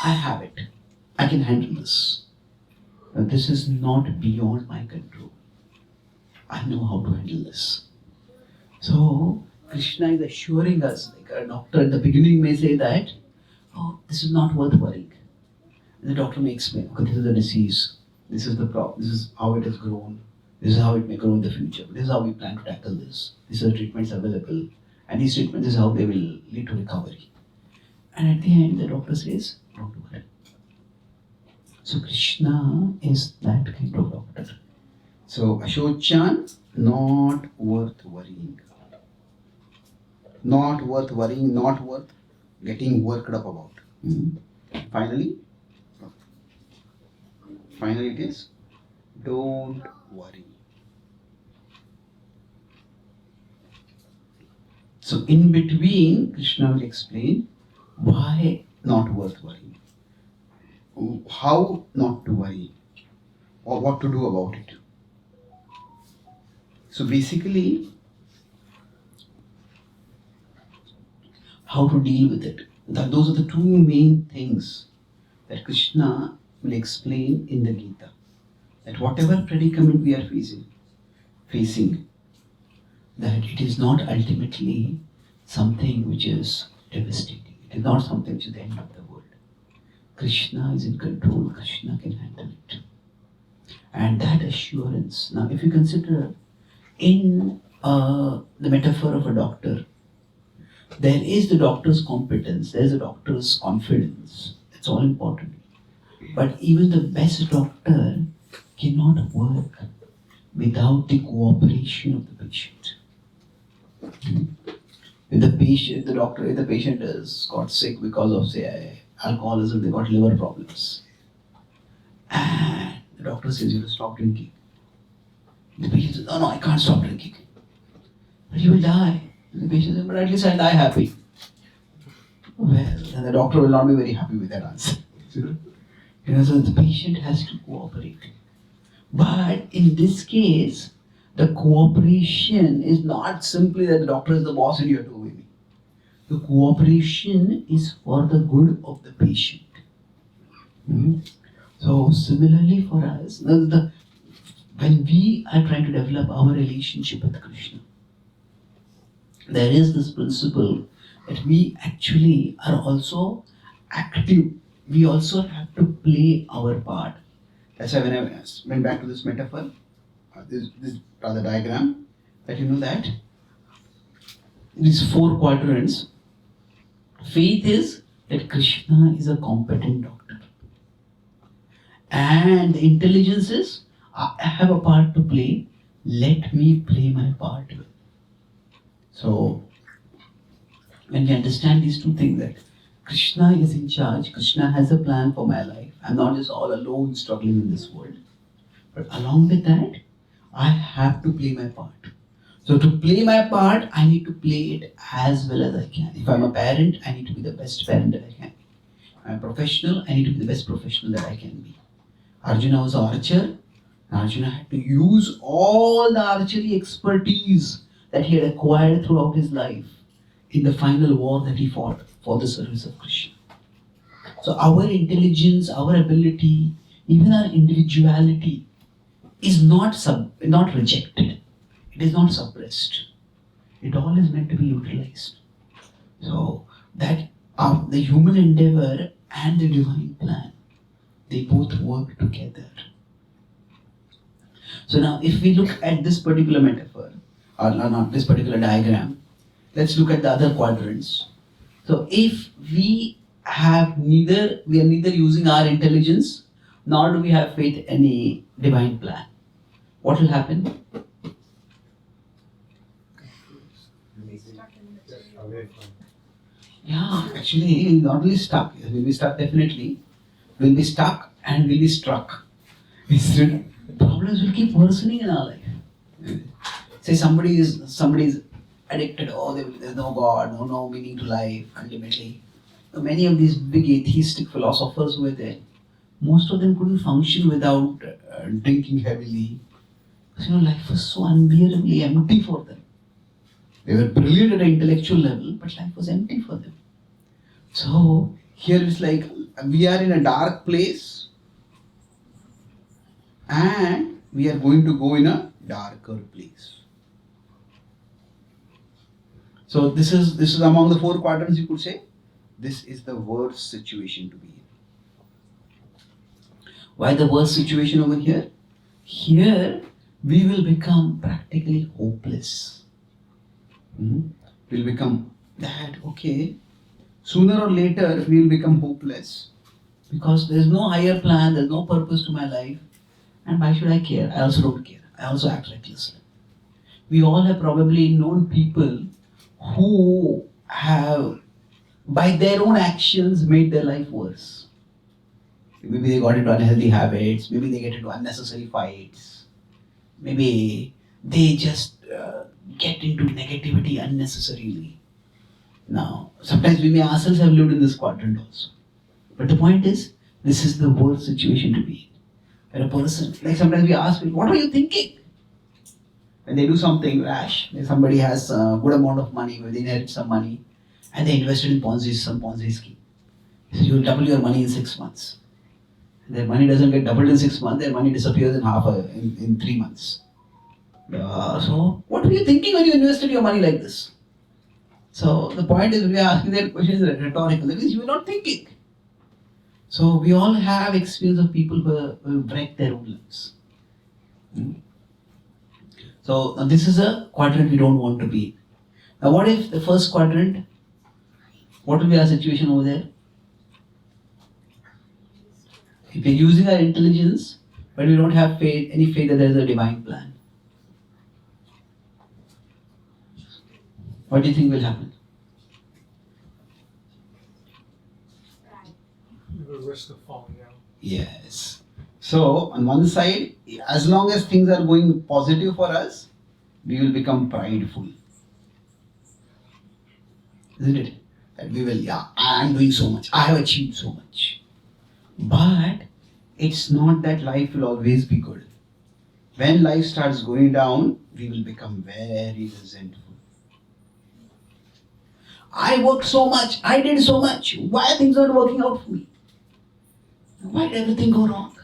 I have it. I can handle this. But this is not beyond my control. I know how to handle this. So, Krishna is assuring us, like a doctor at the beginning may say that, oh, this is not worth worrying. And the doctor may explain, okay, this is the disease, this is the problem, this is how it has grown, this is how it may grow in the future, this is how we plan to tackle this, these are the treatments available, and these treatments is how they will lead to recovery. And at the end, the doctor says, don't worry. So Krishna is that kind of doctor. So Ashochan, not worth worrying. Not worth worrying, not worth getting worked up about. Finally it is, don't worry. So in between, Krishna will explain why not worth worrying, how not to worry, or what to do about it. So basically, how to deal with it. Those are the two main things that Krishna will explain in the Gita. That whatever predicament we are facing, that it is not ultimately something which is devastating. It is not something which is the end of the world. Krishna is in control, Krishna can handle it. And that assurance. Now, if you consider in the metaphor of a doctor, there is the doctor's competence, there is the doctor's confidence. It's all important. But even the best doctor cannot work without the cooperation of the patient. If the patient has got sick because of, say, alcoholism, they got liver problems, and the doctor says you have to stop drinking. The patient says, no, I can't stop drinking. But you will die. And the patient says, but at least I'll die happy. Well, then the doctor will not be very happy with that answer. So the patient has to cooperate. But in this case, the cooperation is not simply that the doctor is the boss and you have to obey me. The cooperation is for the good of the patient. So similarly for us, when we are trying to develop our relationship with Krishna, there is this principle that we actually are also active. We also have to play our part. That's why when I went back to this metaphor, this rather diagram, that you know that these 4 quadrants, faith is that Krishna is a competent doctor. And the intelligence is, I have a part to play, let me play my part. So, when we understand these 2 things, that Krishna is in charge, Krishna has a plan for my life, I'm not just all alone struggling in this world. But along with that, I have to play my part. So to play my part, I need to play it as well as I can. If I'm a parent, I need to be the best parent that I can be. I'm a professional, I need to be the best professional that I can be. Arjuna was an archer. Arjuna had to use all the archery expertise that he had acquired throughout his life in the final war that he fought for the service of Krishna. So our intelligence, our ability, even our individuality is not rejected. It is not suppressed. It all is meant to be utilized. So that the human endeavor and the divine plan, they both work together. So now if we look at this particular metaphor, or not this particular diagram, let's look at the other quadrants. So if we are neither using our intelligence, nor do we have faith in any divine plan, what will happen? Yeah, actually, not only stuck. We'll be stuck definitely. We'll be stuck and we'll be struck. The problems will keep worsening in our life. Say somebody is addicted. Oh, there's no God, no meaning to life. Ultimately, many of these big atheistic philosophers who were there, most of them couldn't function without drinking heavily. Because life was so unbearably empty for them. They were brilliant at an intellectual level, but life was empty for them. So here it's like we are in a dark place and we are going to go in a darker place. So this is among the 4 quadrants, you could say. This is the worst situation to be in. Why the worst situation over here? Here we will become practically hopeless. We'll become that, okay. Sooner or later we'll become hopeless because there's no higher plan, there's no purpose to my life. And why should I care? I also don't care. I also act recklessly. We all have probably known people who have, by their own actions, made their life worse. Maybe they got into unhealthy habits, maybe they get into unnecessary fights, maybe they just get into negativity unnecessarily. Now, sometimes we may ourselves have lived in this quadrant also. But the point is, this is the worst situation to be in. When a person, like sometimes we ask people, what were you thinking? When they do something rash, somebody has a good amount of money, where they inherit some money, and they invested in some Ponzi scheme. So you will double your money in 6 months. And their money doesn't get doubled in 6 months, their money disappears in 3 months. So, what were you thinking when you invested your money like this? So, the point is, when we are asking that question, is rhetorical. That means you were not thinking. So we all have experience of people who break their own lives. So this is a quadrant we don't want to be in. Now what if the first quadrant, what will be our situation over there? If we're using our intelligence, but we don't have any faith that there is a divine plan. What do you think will happen? The risk of falling down. Yes. So, on one side, as long as things are going positive for us, we will become prideful. Isn't it? That we will, I am doing so much, I have achieved so much. But it's not that life will always be good. When life starts going down, we will become very resentful. I worked so much, I did so much, why are things not working out for me? Why did everything go wrong?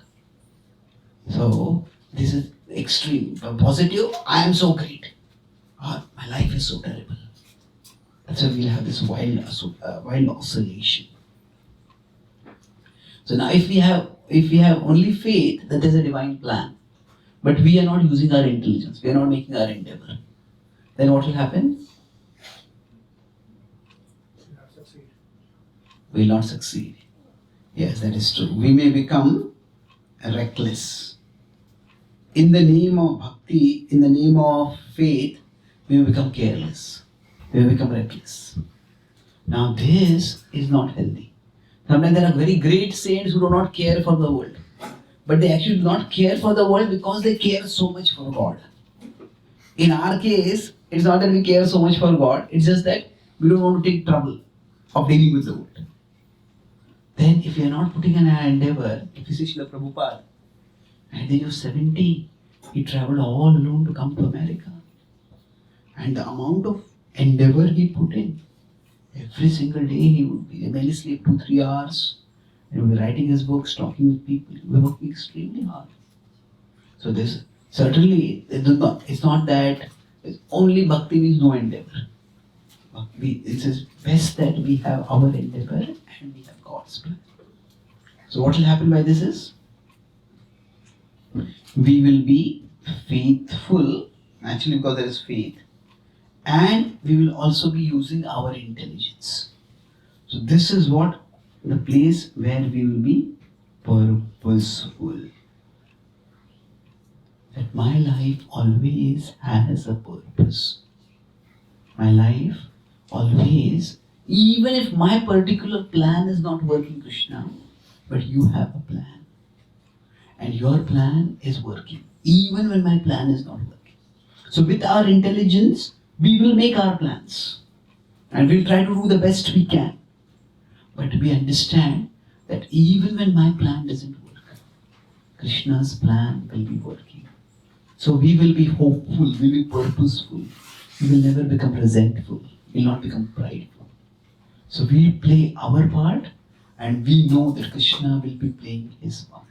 So, this is extreme. Positive, I am so great. My life is so terrible. That's why we'll have this wild oscillation. So now if we have only faith that there's a divine plan, but we are not using our intelligence, we are not making our endeavor, then what will happen? We will not succeed. Yes, that is true. We may become reckless. In the name of bhakti, in the name of faith, we will become careless. We will become reckless. Now this is not healthy. Sometimes there are very great saints who do not care for the world. But they actually do not care for the world because they care so much for God. In our case, it's not that we care so much for God, it's just that we don't want to take trouble of dealing with the world. Then if we are not putting in our endeavor, if you see Srila Prabhupada, at the age of 70, he travelled all alone to come to America. And the amount of endeavor he put in, every single day he would be, barely sleep 2-3 hours, he would be writing his books, talking with people, he would be working extremely hard. So this, certainly, it's not that only bhakti means no endeavor. It is best that we have our endeavor and we have God's plan. So what will happen by this is, we will be faithful, actually because there is faith, and we will also be using our intelligence. So this is what the place where we will be purposeful. That my life always has a purpose. My life always, even if my particular plan is not working, Krishna, but you have a plan. And your plan is working, even when my plan is not working. So with our intelligence, we will make our plans. And we'll try to do the best we can. But we understand that even when my plan doesn't work, Krishna's plan will be working. So we will be hopeful, we will be purposeful. We will never become resentful. We will not become prideful. So we play our part and we know that Krishna will be playing his part.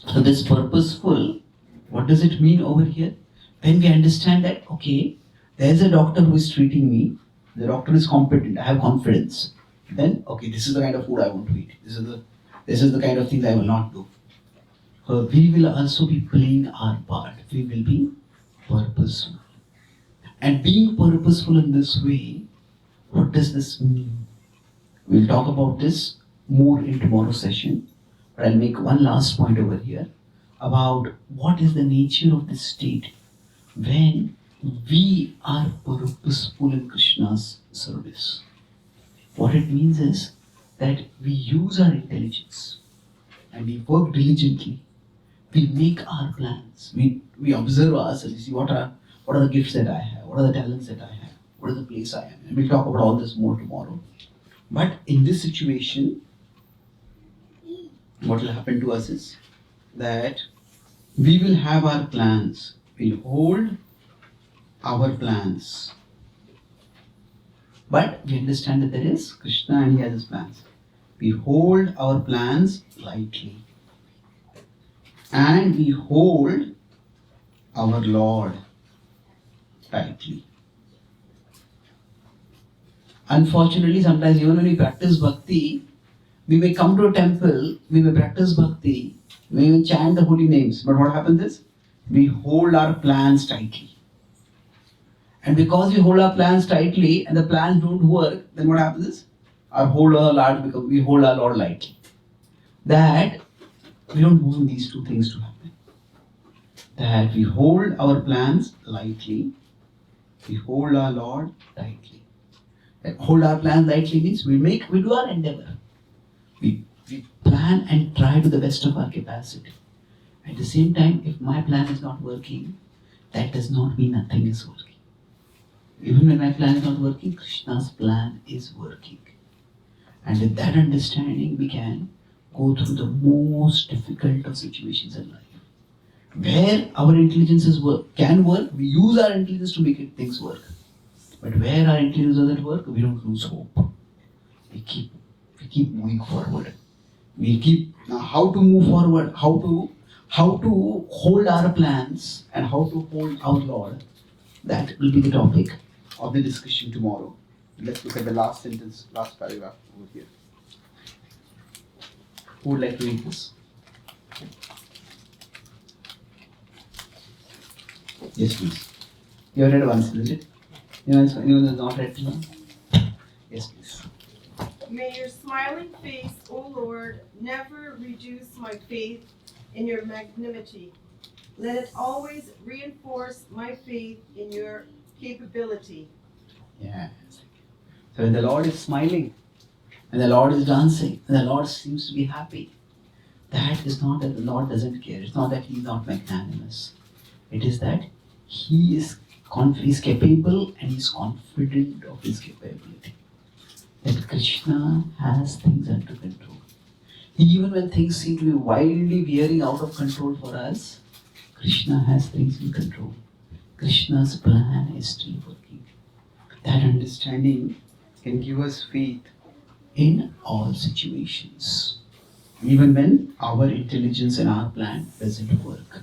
So this purposeful, what does it mean over here? When we understand that, okay, there is a doctor who is treating me, the doctor is competent, I have confidence. Then, okay, this is the kind of food I want to eat. This is the kind of things I will not do. So we will also be playing our part. We will be purposeful. And being purposeful in this way, what does this mean? We'll talk about this more in tomorrow's session. But I'll make one last point over here about what is the nature of this state when we are purposeful in Krishna's service. What it means is that we use our intelligence and we work diligently. We make our plans. We observe ourselves. See what are the gifts that I have? What are the talents that I have? What is the place I am in? And we'll talk about all this more tomorrow. But in this situation, what will happen to us is that we will have our plans. We'll hold our plans. But we understand that there is Krishna and he has his plans. We hold our plans lightly. And we hold our Lord tightly. Unfortunately, sometimes even when we practice bhakti, We may come to a temple, we may practice bhakti, we may chant the holy names, but what happens is, we hold our plans tightly. And because we hold our plans tightly and the plans don't work, then what happens is, we hold our Lord lightly. That we don't want these two things to happen. That we hold our plans lightly, we hold our Lord tightly. And hold our plans lightly means we do our endeavor. We plan and try to the best of our capacity. At the same time, if my plan is not working, that does not mean nothing is working. Even when my plan is not working, Krishna's plan is working. And with that understanding, we can go through the most difficult of situations in life. Where our intelligences can work, we use our intelligence to make things work. But where our intelligence doesn't work, we don't lose hope. We keep moving forward. Now how to move forward, how to hold our plans and how to hold our Lord. That will be the topic of the discussion tomorrow. Let's look at the last sentence, last paragraph over here. Who would like to read this? Yes, please. You have read once, isn't it? Anyone has not read now? Yes, please. May your smiling face, O Lord, never reduce my faith in your magnanimity. Let it always reinforce my faith in your capability. Yes. So when the Lord is smiling, and the Lord is dancing, and the Lord seems to be happy, that is not that the Lord doesn't care. It's not that He is not magnanimous. It is that He is capable and He is confident of His capability. That Krishna has things under control. Even when things seem to be wildly veering out of control for us, Krishna has things in control. Krishna's plan is still working. That understanding can give us faith in all situations, even when our intelligence and our plan doesn't work.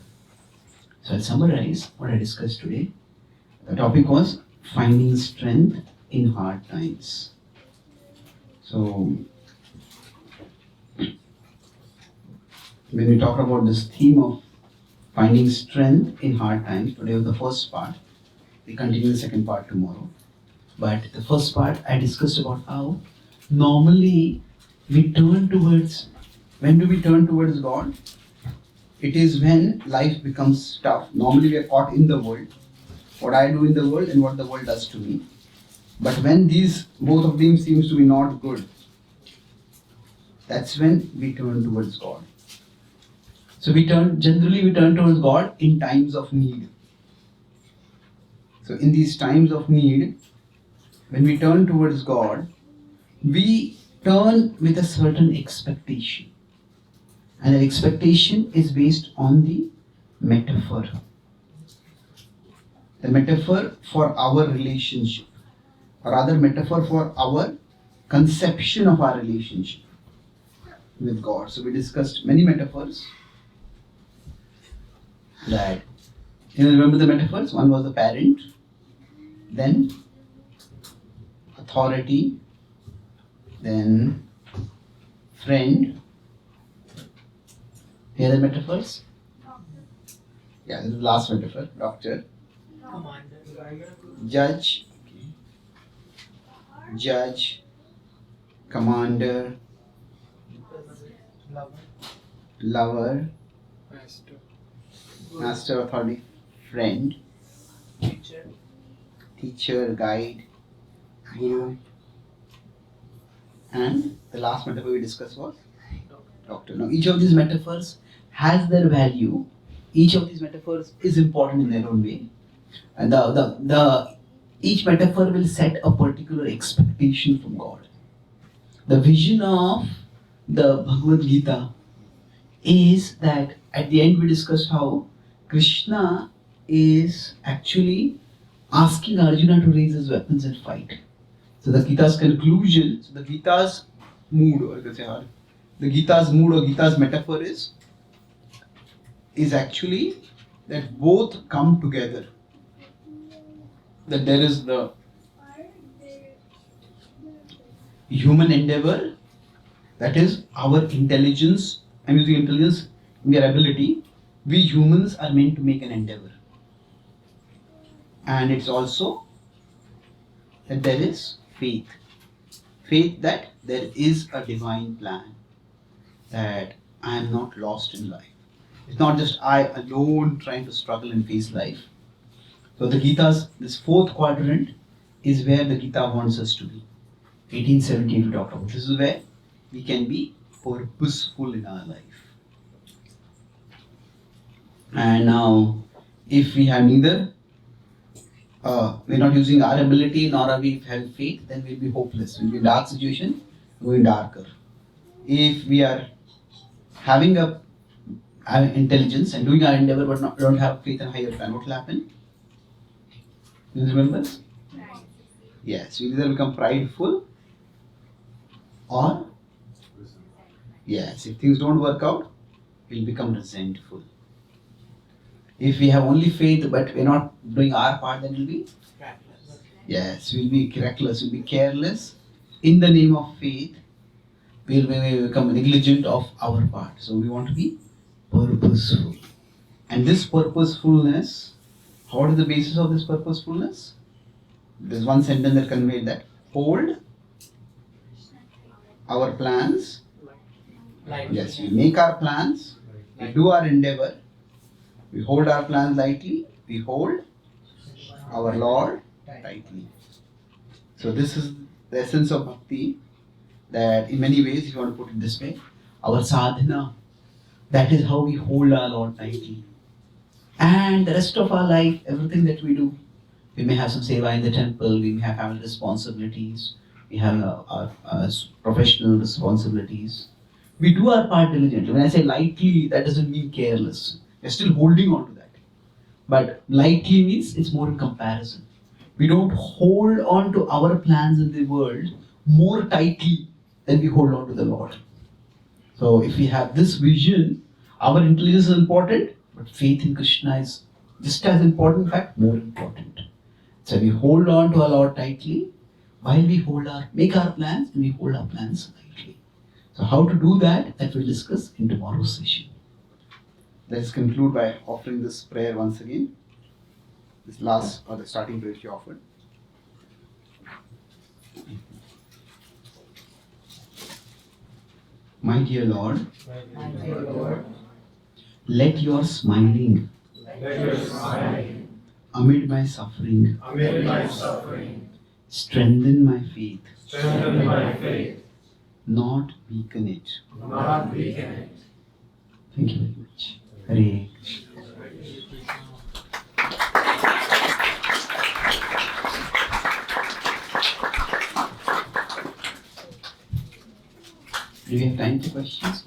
So I'll summarize what I discussed today. The topic was finding strength in hard times. So when we talk about this theme of finding strength in hard times, today was the first part. We continue the second part tomorrow. But the first part I discussed about how normally we turn towards, when do we turn towards God? It is when life becomes tough. Normally we are caught in the world. What I do in the world and what the world does to me. But when both of them seems to be not good, that's when we turn towards God. So generally we turn towards God in times of need. So in these times of need, when we turn towards God, we turn with a certain expectation. And that expectation is based on the metaphor. The metaphor for our relationship, or rather metaphor for our conception of our relationship with God. So we discussed many metaphors. That, remember the metaphors? One was the parent, then authority, then friend. Any other metaphors? Yeah, this is the last metaphor. Doctor. Judge. Judge. Commander. Lover. Master, authority, friend. Teacher, guide, guru. And the last metaphor we discussed was doctor. Now each of these metaphors has their value. Each of these metaphors is important in their own way. And each metaphor will set a particular expectation from God. The vision of the Bhagavad-gita is that at the end we discussed how Krishna is actually asking Arjuna to raise his weapons and fight. So the Gita's conclusion, the Gita's mood, or the Gita's mood or Gita's metaphor is actually that both come together. That there is the human endeavor That is our intelligence. I'm using intelligence, mere ability. We humans are meant to make an endeavor. And it's also that there is faith. Faith that there is a divine plan, that I am not lost in life. It's not just I alone trying to struggle and face life. So the Gita's, this fourth quadrant is where the Gita wants us to be. 1817 we talked about. This is where we can be purposeful in our life. And now, if we have neither, we're not using our ability nor are we have faith, then we'll be hopeless. We'll be in dark situation, going darker. If we are having our intelligence and doing our endeavor but don't have faith in higher plan, what will happen? You remember? Yes, we'll either become prideful or, yes, if things don't work out, we'll become resentful. If we have only faith but we're not doing our part, then we'll be? Yes, we'll be reckless, we'll be careless. In the name of faith, we'll become negligent of our part. So we want to be purposeful. And this purposefulness, what is the basis of this purposefulness? There's one sentence that conveyed that. Hold our plans. Yes, we make our plans, we do our endeavor, we hold our plans lightly, we hold our Lord tightly. So this is the essence of bhakti, that in many ways, if you want to put it this way, our sadhana, that is how we hold our Lord tightly. And the rest of our life, everything that we do, we may have some seva in the temple, we may have family responsibilities, we have our professional responsibilities. We do our part diligently. When I say lightly, that doesn't mean careless. We're still holding on to that. But lightly means it's more in comparison. We don't hold on to our plans in the world more tightly than we hold on to the Lord. So if we have this vision, our intelligence is important, but faith in Krishna is just as important, in fact, more important. So we hold on to our Lord tightly while we make our plans, and we hold our plans lightly. So how to do that, we'll discuss in tomorrow's session. Let's conclude by offering this prayer once again. This last, or the starting prayer she offered. My dear Lord, let your smiling amid my suffering strengthen my faith, not weaken it. Thank you very much. Hare Krishna. Do we have time for questions?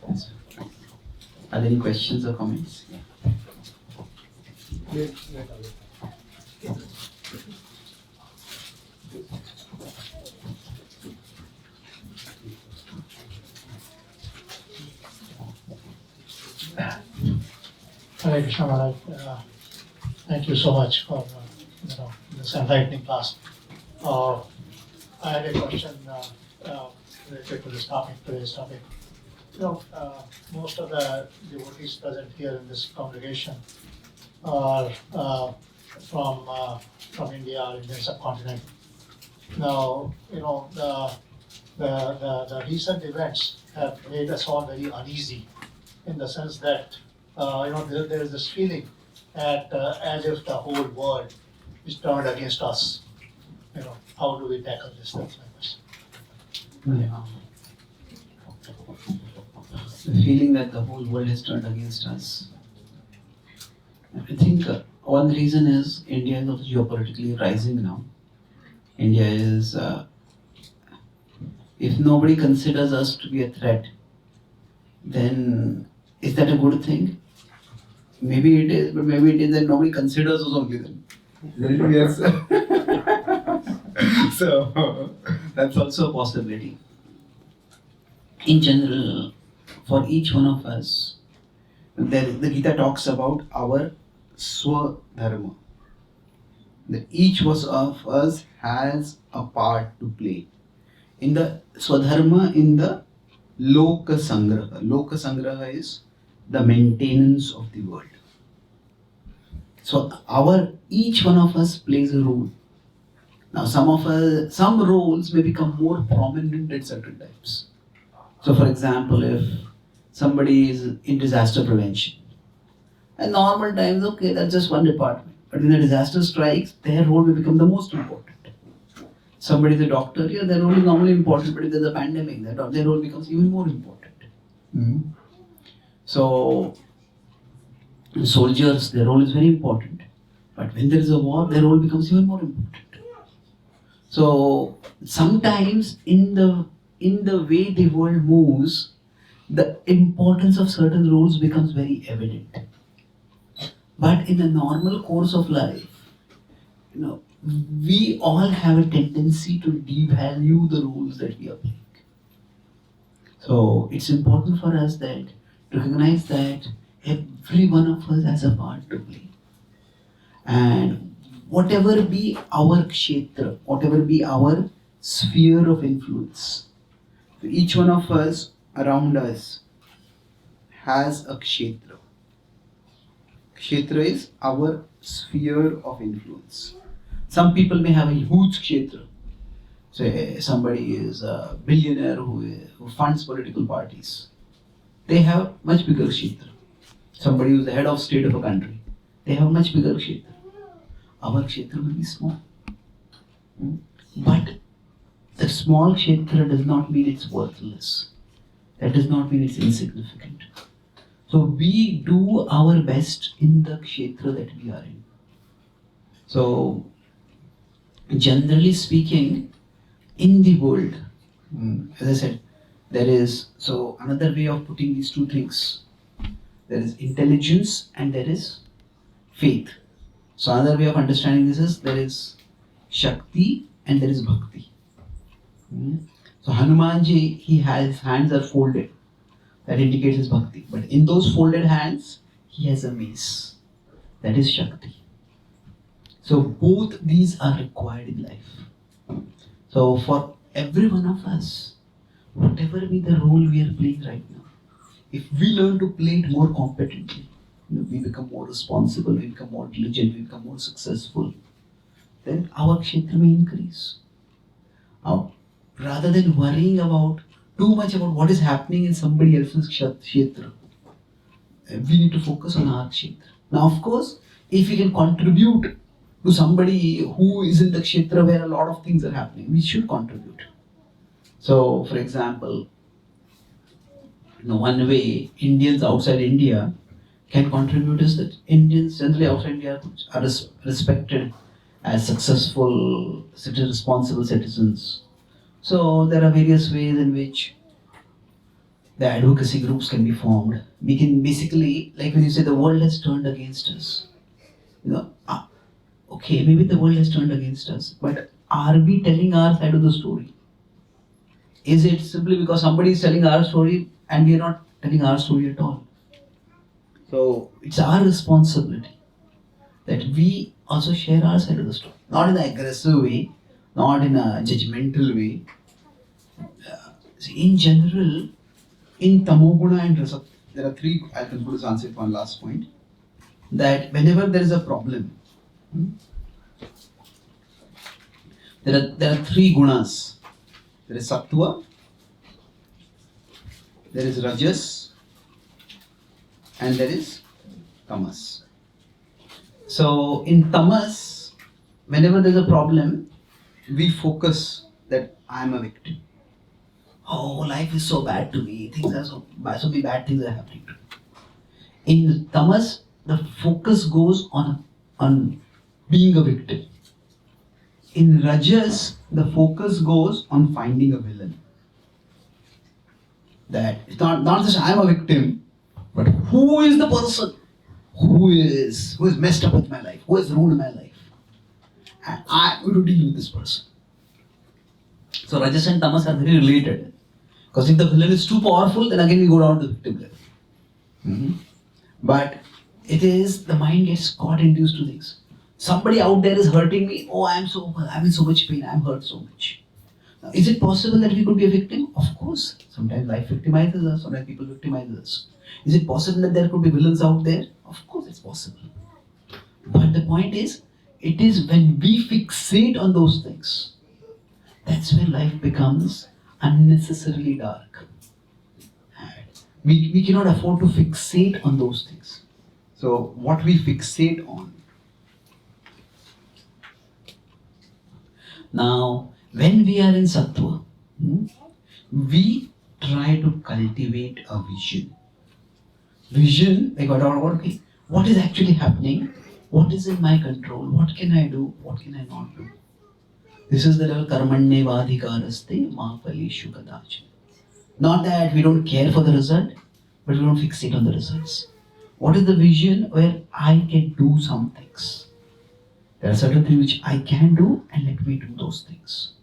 Yes. Are there any questions or comments? Yeah. Hare Krishna Maharaj, thank you so much for this enlightening class. I had a question related to today's topic. Most of the devotees present here in this congregation are from India or Indian subcontinent. Now, the recent events have made us all very uneasy, in the sense that there is this feeling that as if the whole world is turned against us. How do we tackle this? That's my question. Yeah. The feeling that the whole world has turned against us. I think one reason is India is also geopolitically rising now. India is, if nobody considers us to be a threat, then is that a good thing? Maybe it is, but maybe it is that nobody considers us only then. Yes. So that's also a possibility. In general, for each one of us, the Gita talks about our swadharma. That each one of us has a part to play. in the Swadharma, in the Loka Sangraha. Loka Sangraha is the maintenance of the world. So each one of us plays a role. Now some roles may become more prominent at certain times. So for example, if somebody is in disaster prevention, at normal times, okay, that's just one department. But when a disaster strikes, their role will become the most important. Somebody is a doctor, yeah, their role is normally important, but if there's a pandemic, their role becomes even more important. So, soldiers, their role is very important. But when there is a war, their role becomes even more important. So, sometimes in the way the world moves, the importance of certain roles becomes very evident. But in the normal course of life, we all have a tendency to devalue the roles that we are playing. So it's important for us that to recognize that every one of us has a part to play. And whatever be our kshetra, whatever be our sphere of influence, so each one of us around us has a kshetra. Kshetra is our sphere of influence. Some people may have a huge kshetra. Say somebody is a billionaire who funds political parties. They have much bigger kshetra. Somebody who is the head of state of a country. They have a much bigger kshetra. Our kshetra will be small. But the small kshetra does not mean it's worthless. That does not mean it's insignificant. So we do our best in the kshetra that we are in. So generally speaking, in the world, as I said, there is, so another way of putting these two things, there is intelligence and there is faith. So another way of understanding this is there is Shakti and there is Bhakti. So Hanumanji, his hands are folded. That indicates his Bhakti. But in those folded hands, he has a mace. That is Shakti. So both these are required in life. So for every one of us, whatever be the role we are playing right now, if we learn to play it more competently, we become more responsible, we become more diligent, we become more successful, then our kshetra may increase. Now, rather than worrying too much about what is happening in somebody else's kshetra, we need to focus on our kshetra. Now, of course, if we can contribute to somebody who is in the kshetra where a lot of things are happening, we should contribute. So, for example, one way Indians outside India can contribute is that Indians generally outside India are respected as successful, responsible citizens. So there are various ways in which the advocacy groups can be formed. We can basically, like when you say the world has turned against us, okay, maybe the world has turned against us, but are we telling our side of the story? Is it simply because somebody is telling our story and we are not telling our story at all? So it's our responsibility that we also share our side of the story. Not in an aggressive way, not in a judgmental way. In general, in Tamoguna and Rasa, there are three, I'll conclude this answer with one last point, that whenever there is a problem, there are three gunas. There is Sattva, there is Rajas, and there is Tamas. So in Tamas, whenever there is a problem, we focus that I am a victim. Oh, life is so bad to me. Things are so many bad things are happening to me. In Tamas, the focus goes on being a victim. In Rajas, the focus goes on finding a villain. That it's not just I am a victim, but who is the person who is messed up with my life, who has ruined my life, and I'm going to deal with this person. So Rajas and Tamas are very related. Because if the villain is too powerful, then again we go down to the victim level. But it is, the mind gets caught induced to things. Somebody out there is hurting me. Oh, I'm in so much pain. I'm hurt so much. Is it possible that we could be a victim? Of course. Sometimes life victimizes us, sometimes people victimize us. Is it possible that there could be villains out there? Of course it's possible. But the point is, it is when we fixate on those things, that's when life becomes unnecessarily dark. We cannot afford to fixate on those things. So what we fixate on. Now, when we are in Sattva, we try to cultivate a vision. Vision, like okay, what is actually happening? What is in my control? What can I do? What can I not do? This is the level karmanne vadhikaraste ma palishu kadachan. Not that we don't care for the result, but we don't fixate on the results. What is the vision where I can do some things? There are certain things which I can do, and let me do those things.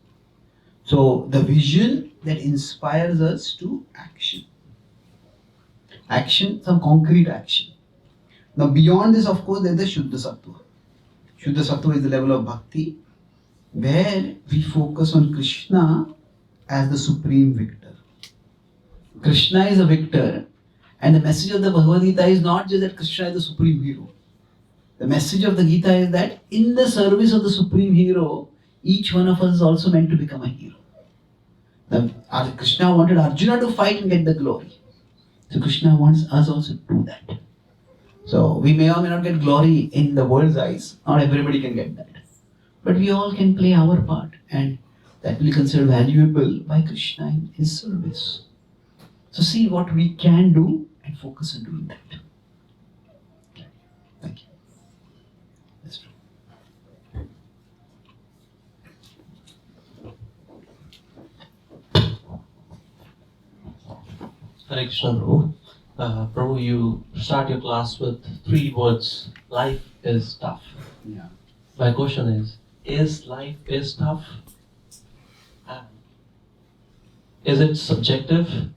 So the vision that inspires us to action. Action, some concrete action. Now beyond this, of course, there is the Shuddha Sattva. Shuddha Sattva is the level of bhakti, where we focus on Krishna as the supreme victor. Krishna is a victor, and the message of the Bhagavad-gita is not just that Krishna is the supreme hero. The message of the Gita is that in the service of the supreme hero, each one of us is also meant to become a hero. Krishna wanted Arjuna to fight and get the glory. So Krishna wants us also to do that. So we may or may not get glory in the world's eyes. Not everybody can get that. But we all can play our part, and that will be considered valuable by Krishna in his service. So see what we can do and focus on doing that. Thank you. That's true. Hare Krishna, Prabhu. Prabhu, you start your class with 3 words. Life is tough. Yeah. My question is life is tough? Is it subjective?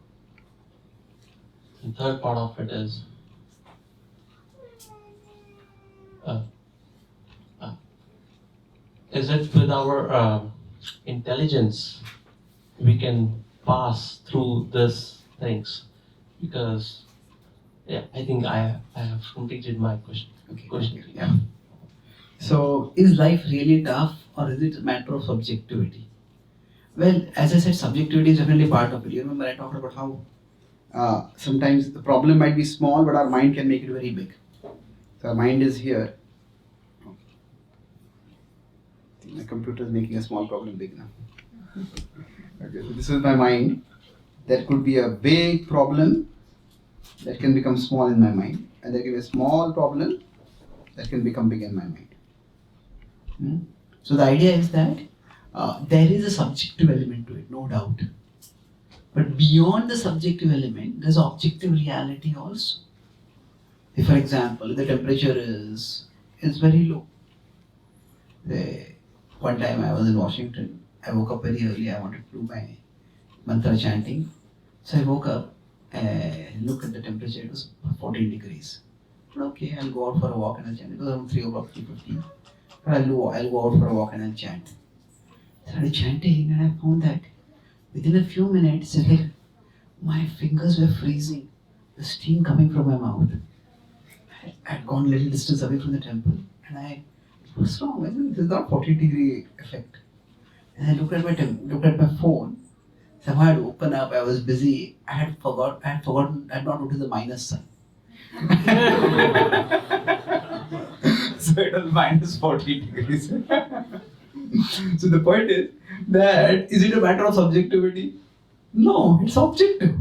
The third part of it is it with our intelligence we can pass through these things? Because I think I have completed my question. Okay. Yeah. So is life really tough, or is it a matter of subjectivity? Well, as I said, subjectivity is definitely part of it. You remember I talked about how sometimes the problem might be small, but our mind can make it very big. So our mind is here. I think my computer is making a small problem big now. Okay, so this is my mind. There could be a big problem that can become small in my mind, and there can be a small problem that can become big in my mind. So the idea is that there is a subjective element to it, no doubt. But beyond the subjective element, there's objective reality also. If, for example, the temperature is very low. One time I was in Washington, I woke up very early, I wanted to do my mantra chanting. So I woke up and looked at the temperature, it was 14 degrees. But okay, I'll go out for a walk and I'll chant. It was around 3 o'clock, 3:15. But I'll go out for a walk and I'll chant. I started chanting and I found that within a few minutes, it's like my fingers were freezing, the steam coming from my mouth. I had gone a little distance away from the temple and what's wrong? This is not 40-degree effect. And I looked at my phone. Somehow I had opened up, I was busy, I had forgotten, I had not noticed the minus sign. So it was minus 40 degrees. So the point is it a matter of subjectivity? No, it's objective.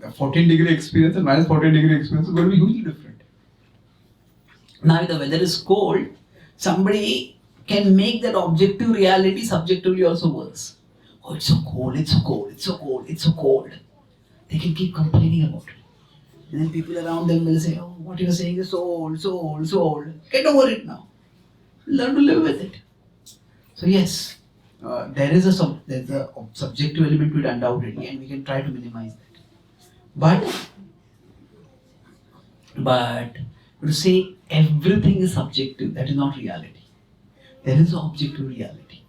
A 14-degree experience and minus 14-degree experience is going to be hugely different. Now if the weather is cold, somebody can make that objective reality subjectively also worse. Oh, it's so cold, it's so cold, it's so cold, it's so cold. They can keep complaining about it. And then people around them will say, oh, what you're saying is so old, so old, so old. Get over it now. Learn to live with it. So yes, there is a subjective element to it undoubtedly, and we can try to minimize that. But to say everything is subjective, that is not reality. There is an objective reality.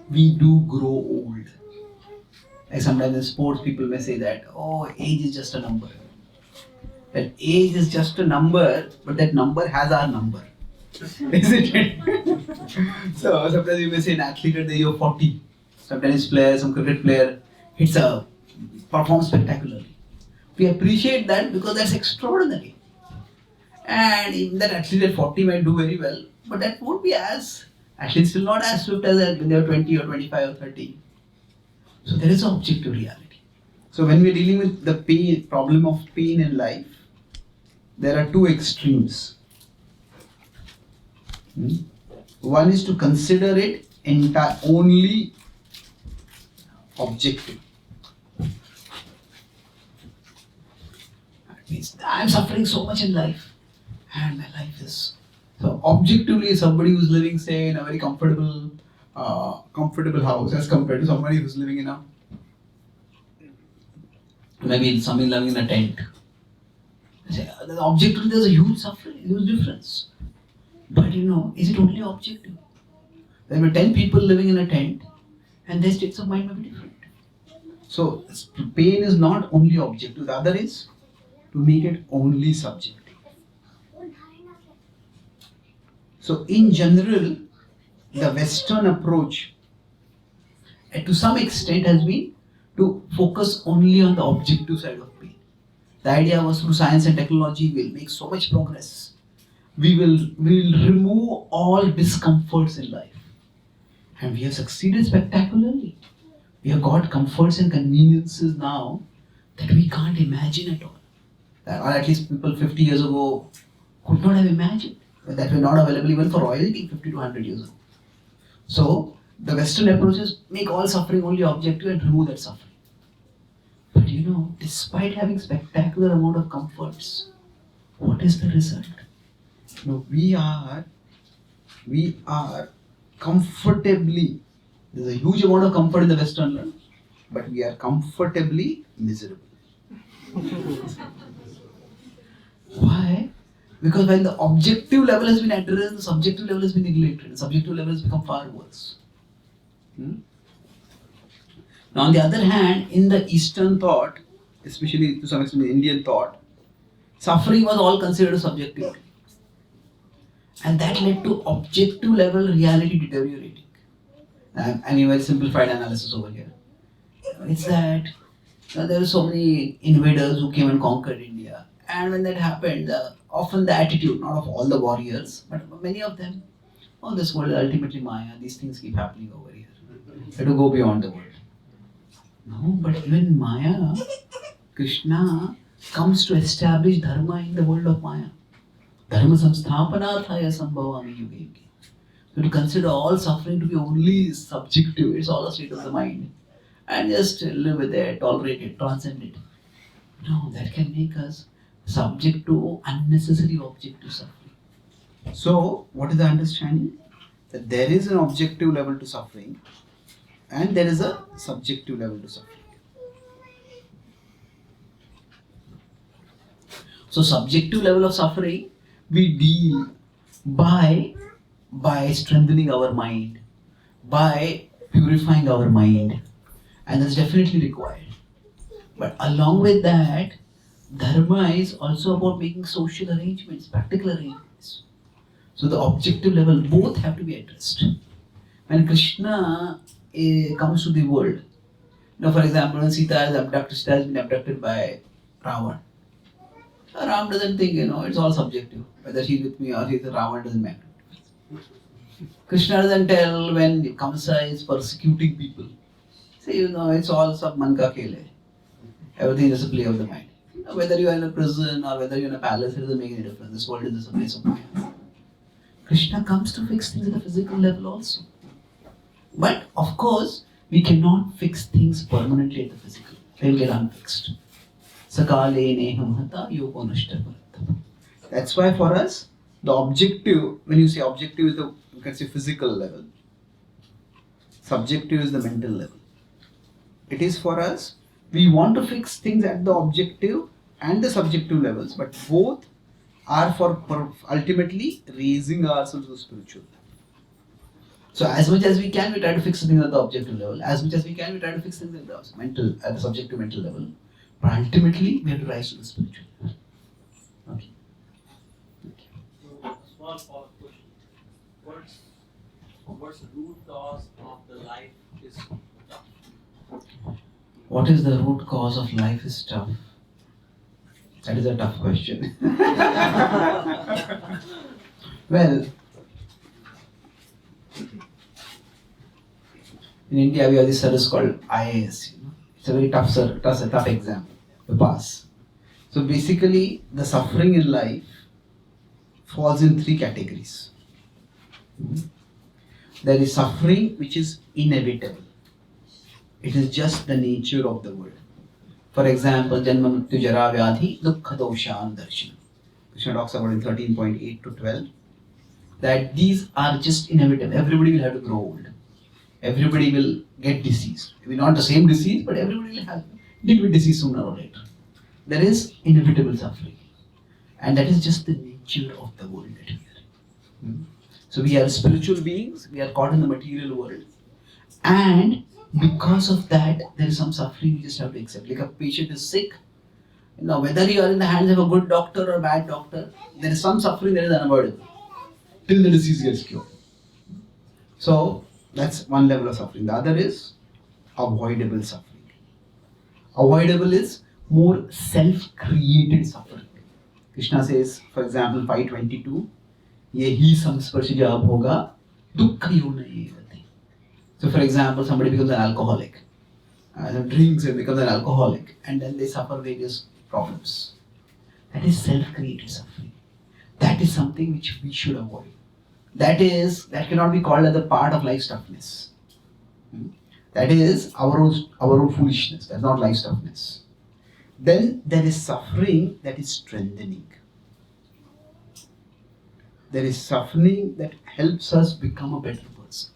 We do grow old. Like sometimes in sports, people may say that, oh, age is just a number. That age is just a number, but that number has our number. Isn't it? So sometimes you may say an athlete at the age of 40, some tennis player, some cricket player, performs spectacularly. We appreciate that because that's extraordinary. And even that athlete at 40 might do very well, but that won't be athletes still not as swift as when they are 20 or 25 or 30. So there is an objective reality. So when we are dealing with the problem of pain in life, there are two extremes. One is to consider it only objective. That means I am suffering so much in life, and my life is so objectively somebody who's living, say, in a very comfortable house as compared to somebody who's living in maybe somebody living in a tent. Objectively, there's a huge suffering, huge difference. But is it only objective? There were 10 people living in a tent, and their states of mind may be different. So pain is not only objective. The other is to make it only subjective. So in general, the Western approach, to some extent, has been to focus only on the objective side of pain. The idea was through science and technology, we'll make so much progress. We will remove all discomforts in life. And we have succeeded spectacularly. We have got comforts and conveniences now that we can't imagine at all. Or at least people 50 years ago could not have imagined. That were not available even for royalty 50 to 100 years ago. So, the Western approach is make all suffering only objective and remove that suffering. But despite having spectacular amount of comforts, what is the result? We are comfortably, there's a huge amount of comfort in the Western world, but we are comfortably miserable. Why? Because while the objective level has been addressed, the subjective level has been neglected. The subjective level has become far worse. Now, on the other hand, in the Eastern thought, especially to some extent the Indian thought, suffering was all considered subjective. And that led to objective level reality deteriorating. I mean, very simplified analysis over here. It's that there were so many invaders who came and conquered India. And when that happened, often the attitude, not of all the warriors, but many of them, this world is ultimately Maya, these things keep happening over here. We have to go beyond the world. No, but even in Maya, Krishna comes to establish Dharma in the world of Maya. Dharma samsthapanarthaya sambhavami yuge yuge. So to consider all suffering to be only subjective, it's all a state of the mind. And just live with it, tolerate it, transcend it. No, that can make us subject to unnecessary objective suffering. So, what is the understanding? That there is an objective level to suffering and there is a subjective level to suffering. So, subjective level of suffering we deal by strengthening our mind, by purifying our mind, and that's definitely required. But along with that, Dharma is also about making social arrangements, practical arrangements. So the objective level, both have to be addressed. When Krishna comes to the world, for example, when Sita has been abducted by Ravan. Ram doesn't think, it's all subjective. Whether she's with me or she's a Ravan doesn't matter. Krishna doesn't tell when Kamsa is persecuting people. Say, it's all sab man ka khel hai. Everything is a play of the mind. Whether you are in a prison or whether you are in a palace, it doesn't make any difference. This world is just a place of mind. Krishna comes to fix things at a physical level also. But of course, we cannot fix things permanently at the physical. They will get unfixed. Sakale neham hata yogo nashta bharatava. That's why for us, the objective, when you say objective is you can say physical level. Subjective is the mental level. It is for us, we want to fix things at the objective and the subjective levels, but both are for ultimately raising ourselves to the spiritual level. So as much as we can, we try to fix things at the objective level. As much as we can, we try to fix things at the subjective mental level. But ultimately, we have to rise to the spiritual level. Okay. Small follow-up question. What's the root cause of the life is tough? What is the root cause of life is tough? That is a tough question. Well, in India we have this service called IAS. It's a very tough exam to pass. So basically, the suffering in life falls in 3 categories. There is suffering which is inevitable. It is just the nature of the world. For example, Janma Mrityu Jara Vyadhi Dukkha Doshan Darshan. Krishna talks about in 13.8 to 12 that these are just inevitable. Everybody will have to grow old. Everybody will get disease. Maybe not the same disease, but everybody will have deal with disease sooner or later. There is inevitable suffering. And that is just the nature of the world that we are in. So we are spiritual beings, we are caught in the material world. And because of that, there is some suffering we just have to accept. Like a patient is sick, whether you are in the hands of a good doctor or a bad doctor, there is some suffering that is unavoidable till the disease gets cured. So that's one level of suffering. The other is avoidable suffering. Avoidable is more self-created suffering. Krishna says, for example, 5:22, Yehi samsparshija bhoga dukkha yona evati. So for example, somebody becomes an alcoholic, drinks and becomes an alcoholic, and then they suffer various problems. That is self-created suffering. That is something which we should avoid. That cannot be called as a part of life's toughness. That is our own foolishness. That's not life's toughness. Then there is suffering that is strengthening. There is suffering that helps us become a better person.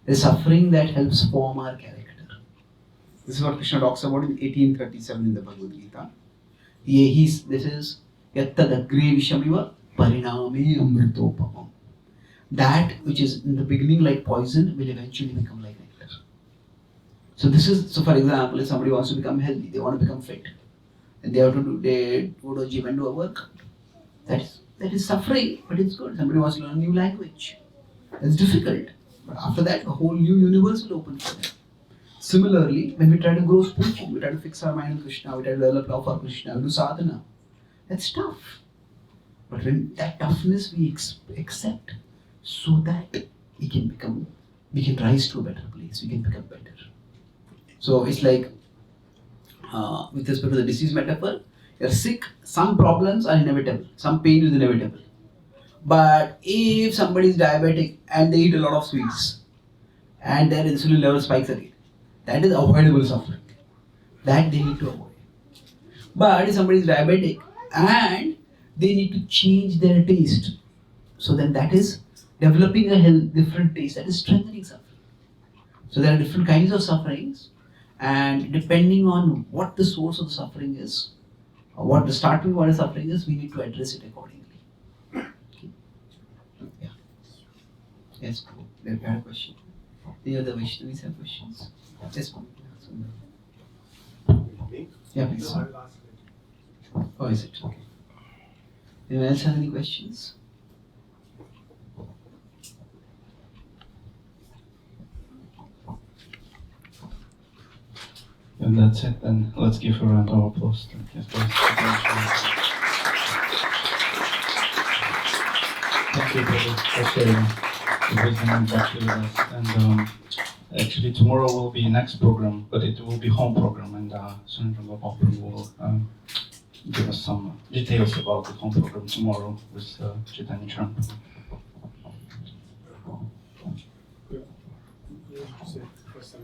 There is suffering that helps form our character. This is what Krishna talks about in 1837 in the Bhagavad-gita. This is yattadagre vishamiva pariname amritopamam. That which is in the beginning like poison will eventually become like nectar. So for example, if somebody wants to become healthy, they want to become fit, and they go to a gym and do a workout. That is suffering, but it's good. Somebody wants to learn a new language. It's difficult. But after that, a whole new universe will open for them. Similarly, when we try to grow spiritually, we try to fix our mind on Krishna, we try to develop love for Krishna, we do sadhana. That's tough. But when that toughness we accept, so that we can rise to a better place, we can become better. So it's like, with respect to the disease metaphor, you're sick, some problems are inevitable, some pain is inevitable. But if somebody is diabetic and they eat a lot of sweets and their insulin level spikes again, that is avoidable suffering. That they need to avoid. But if somebody is diabetic and they need to change their taste, so then that is developing a different taste, that is strengthening suffering. So there are different kinds of sufferings, and depending on what the source of the suffering is, or what the starting point of suffering is, we need to address it accordingly. Okay. Yeah. Yes, cool. We had a question. The other Vaishnavis have questions. Yes, ma'am. Yeah, please. No, I'll ask it. Oh, is it? Okay. Anyone else have any questions? And that's it, then let's give a round of applause to Chaitanya Charan. Thank you for sharing the wisdom and bhakti with us. And actually tomorrow will be next program, but it will be home program, and Sunil Babu will give us some details about the home program tomorrow with Chaitanya Charan.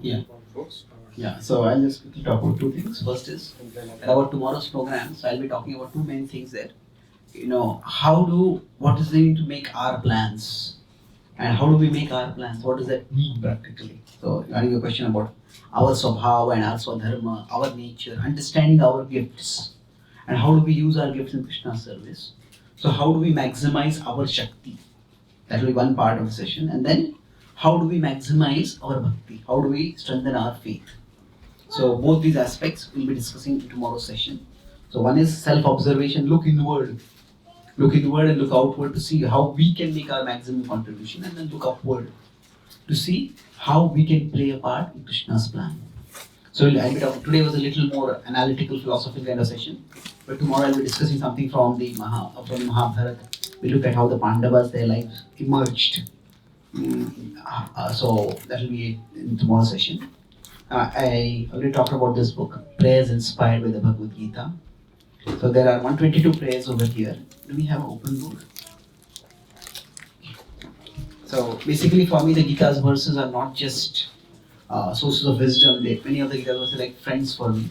Yeah. Yeah, so I'll just quickly talk about 2 things. First is about tomorrow's program. So I'll be talking about 2 main things there. What does it mean to make our plans? And how do we make our plans? What does that mean practically? So regarding your question about our swabhava and our swadharma, our nature, understanding our gifts, and how do we use our gifts in Krishna's service? So how do we maximize our Shakti? That will be one part of the session. And then how do we maximize our bhakti? How do we strengthen our faith? So both these aspects we'll be discussing in tomorrow's session. So one is self-observation, look inward. Look inward and look outward to see how we can make our maximum contribution, and then look upward to see how we can play a part in Krishna's plan. So today was a little more analytical, philosophical kind of session, but tomorrow I'll be discussing something from the Mahabharata. We look at how the Pandavas, their lives emerged. So that will be in tomorrow's session. I already talked about this book, Prayers Inspired by the Bhagavad-gita. So there are 122 prayers over here. Do we have an open book? So basically for me the Gita's verses are not just sources of wisdom. Many of the Gita's verses are like friends for me,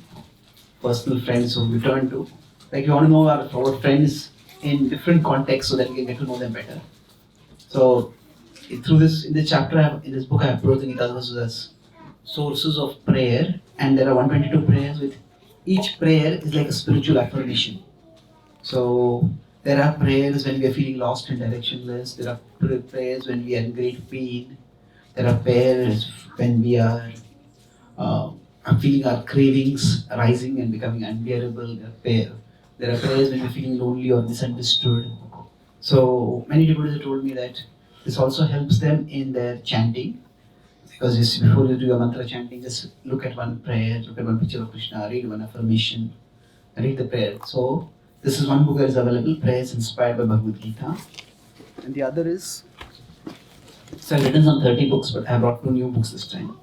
personal friends who we turn to. Like we want to know our friends in different contexts so that we can get to know them better. So through this, in this chapter, in this book I have approached the Gita's verses as sources of prayer, and there are 122 prayers with each prayer is like a spiritual affirmation. So there are prayers when we are feeling lost and directionless. There are prayers when we are in great pain. There are prayers when we are feeling our cravings rising and becoming unbearable. There are prayers when we are feeling lonely or misunderstood. So many people have told me that this also helps them in their chanting. Because just before you do your mantra chanting, just look at one prayer, look at one picture of Krishna, read one affirmation, read the prayer. So this is one book that is available, Prayers Inspired by Bhagavad-gita. And the other is, so I've written some 30 books, but I brought 2 new books this time.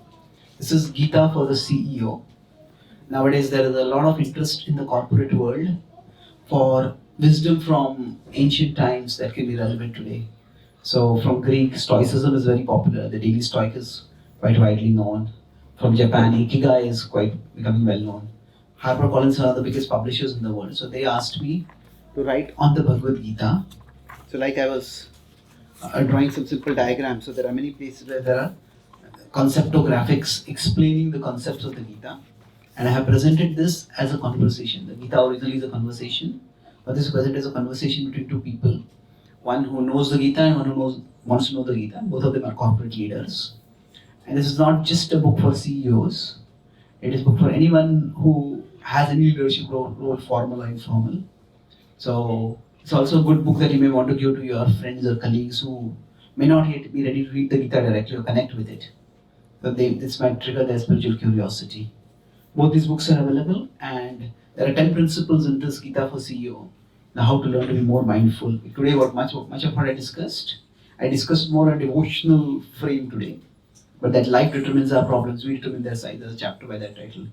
This is Gita for the CEO. Nowadays there is a lot of interest in the corporate world for wisdom from ancient times that can be relevant today. So from Greek, Stoicism is very popular. The daily Stoic is quite widely known. From Japan, Ikigai is quite becoming well known. HarperCollins are one of the biggest publishers in the world. So they asked me to write on the Bhagavad-gita. So like I was drawing some simple diagrams. So there are many places where there are conceptographics explaining the concepts of the Gita. And I have presented this as a conversation. The Gita originally is a conversation, but this is presented as a conversation between 2 people. One who knows the Gita and one who wants to know the Gita. Both of them are corporate leaders. And this is not just a book for CEOs. It is a book for anyone who has any leadership role, formal or informal. So it's also a good book that you may want to give to your friends or colleagues who may not yet be ready to read the Gita directly or connect with it. So this might trigger their spiritual curiosity. Both these books are available, and there are 10 principles in this Gita for CEO. Now how to learn to be more mindful. Today much of what I discussed more a devotional frame today. But that life determines our problems, we determine their size. There's a chapter by that title.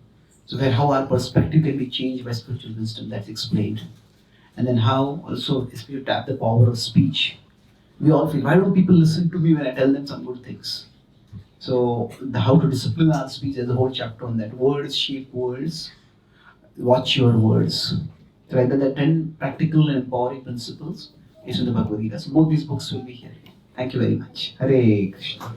So how our perspective can be changed by spiritual wisdom, that's explained. And then how also, if you tap the power of speech, we all feel, why don't people listen to me when I tell them some good things? So how to discipline our speech, there's a whole chapter on that. Words shape worlds, watch your words. So like there are 10 practical and empowering principles based on the Bhagavad-gita. So both these books will be here. Thank you very much. Hare Krishna.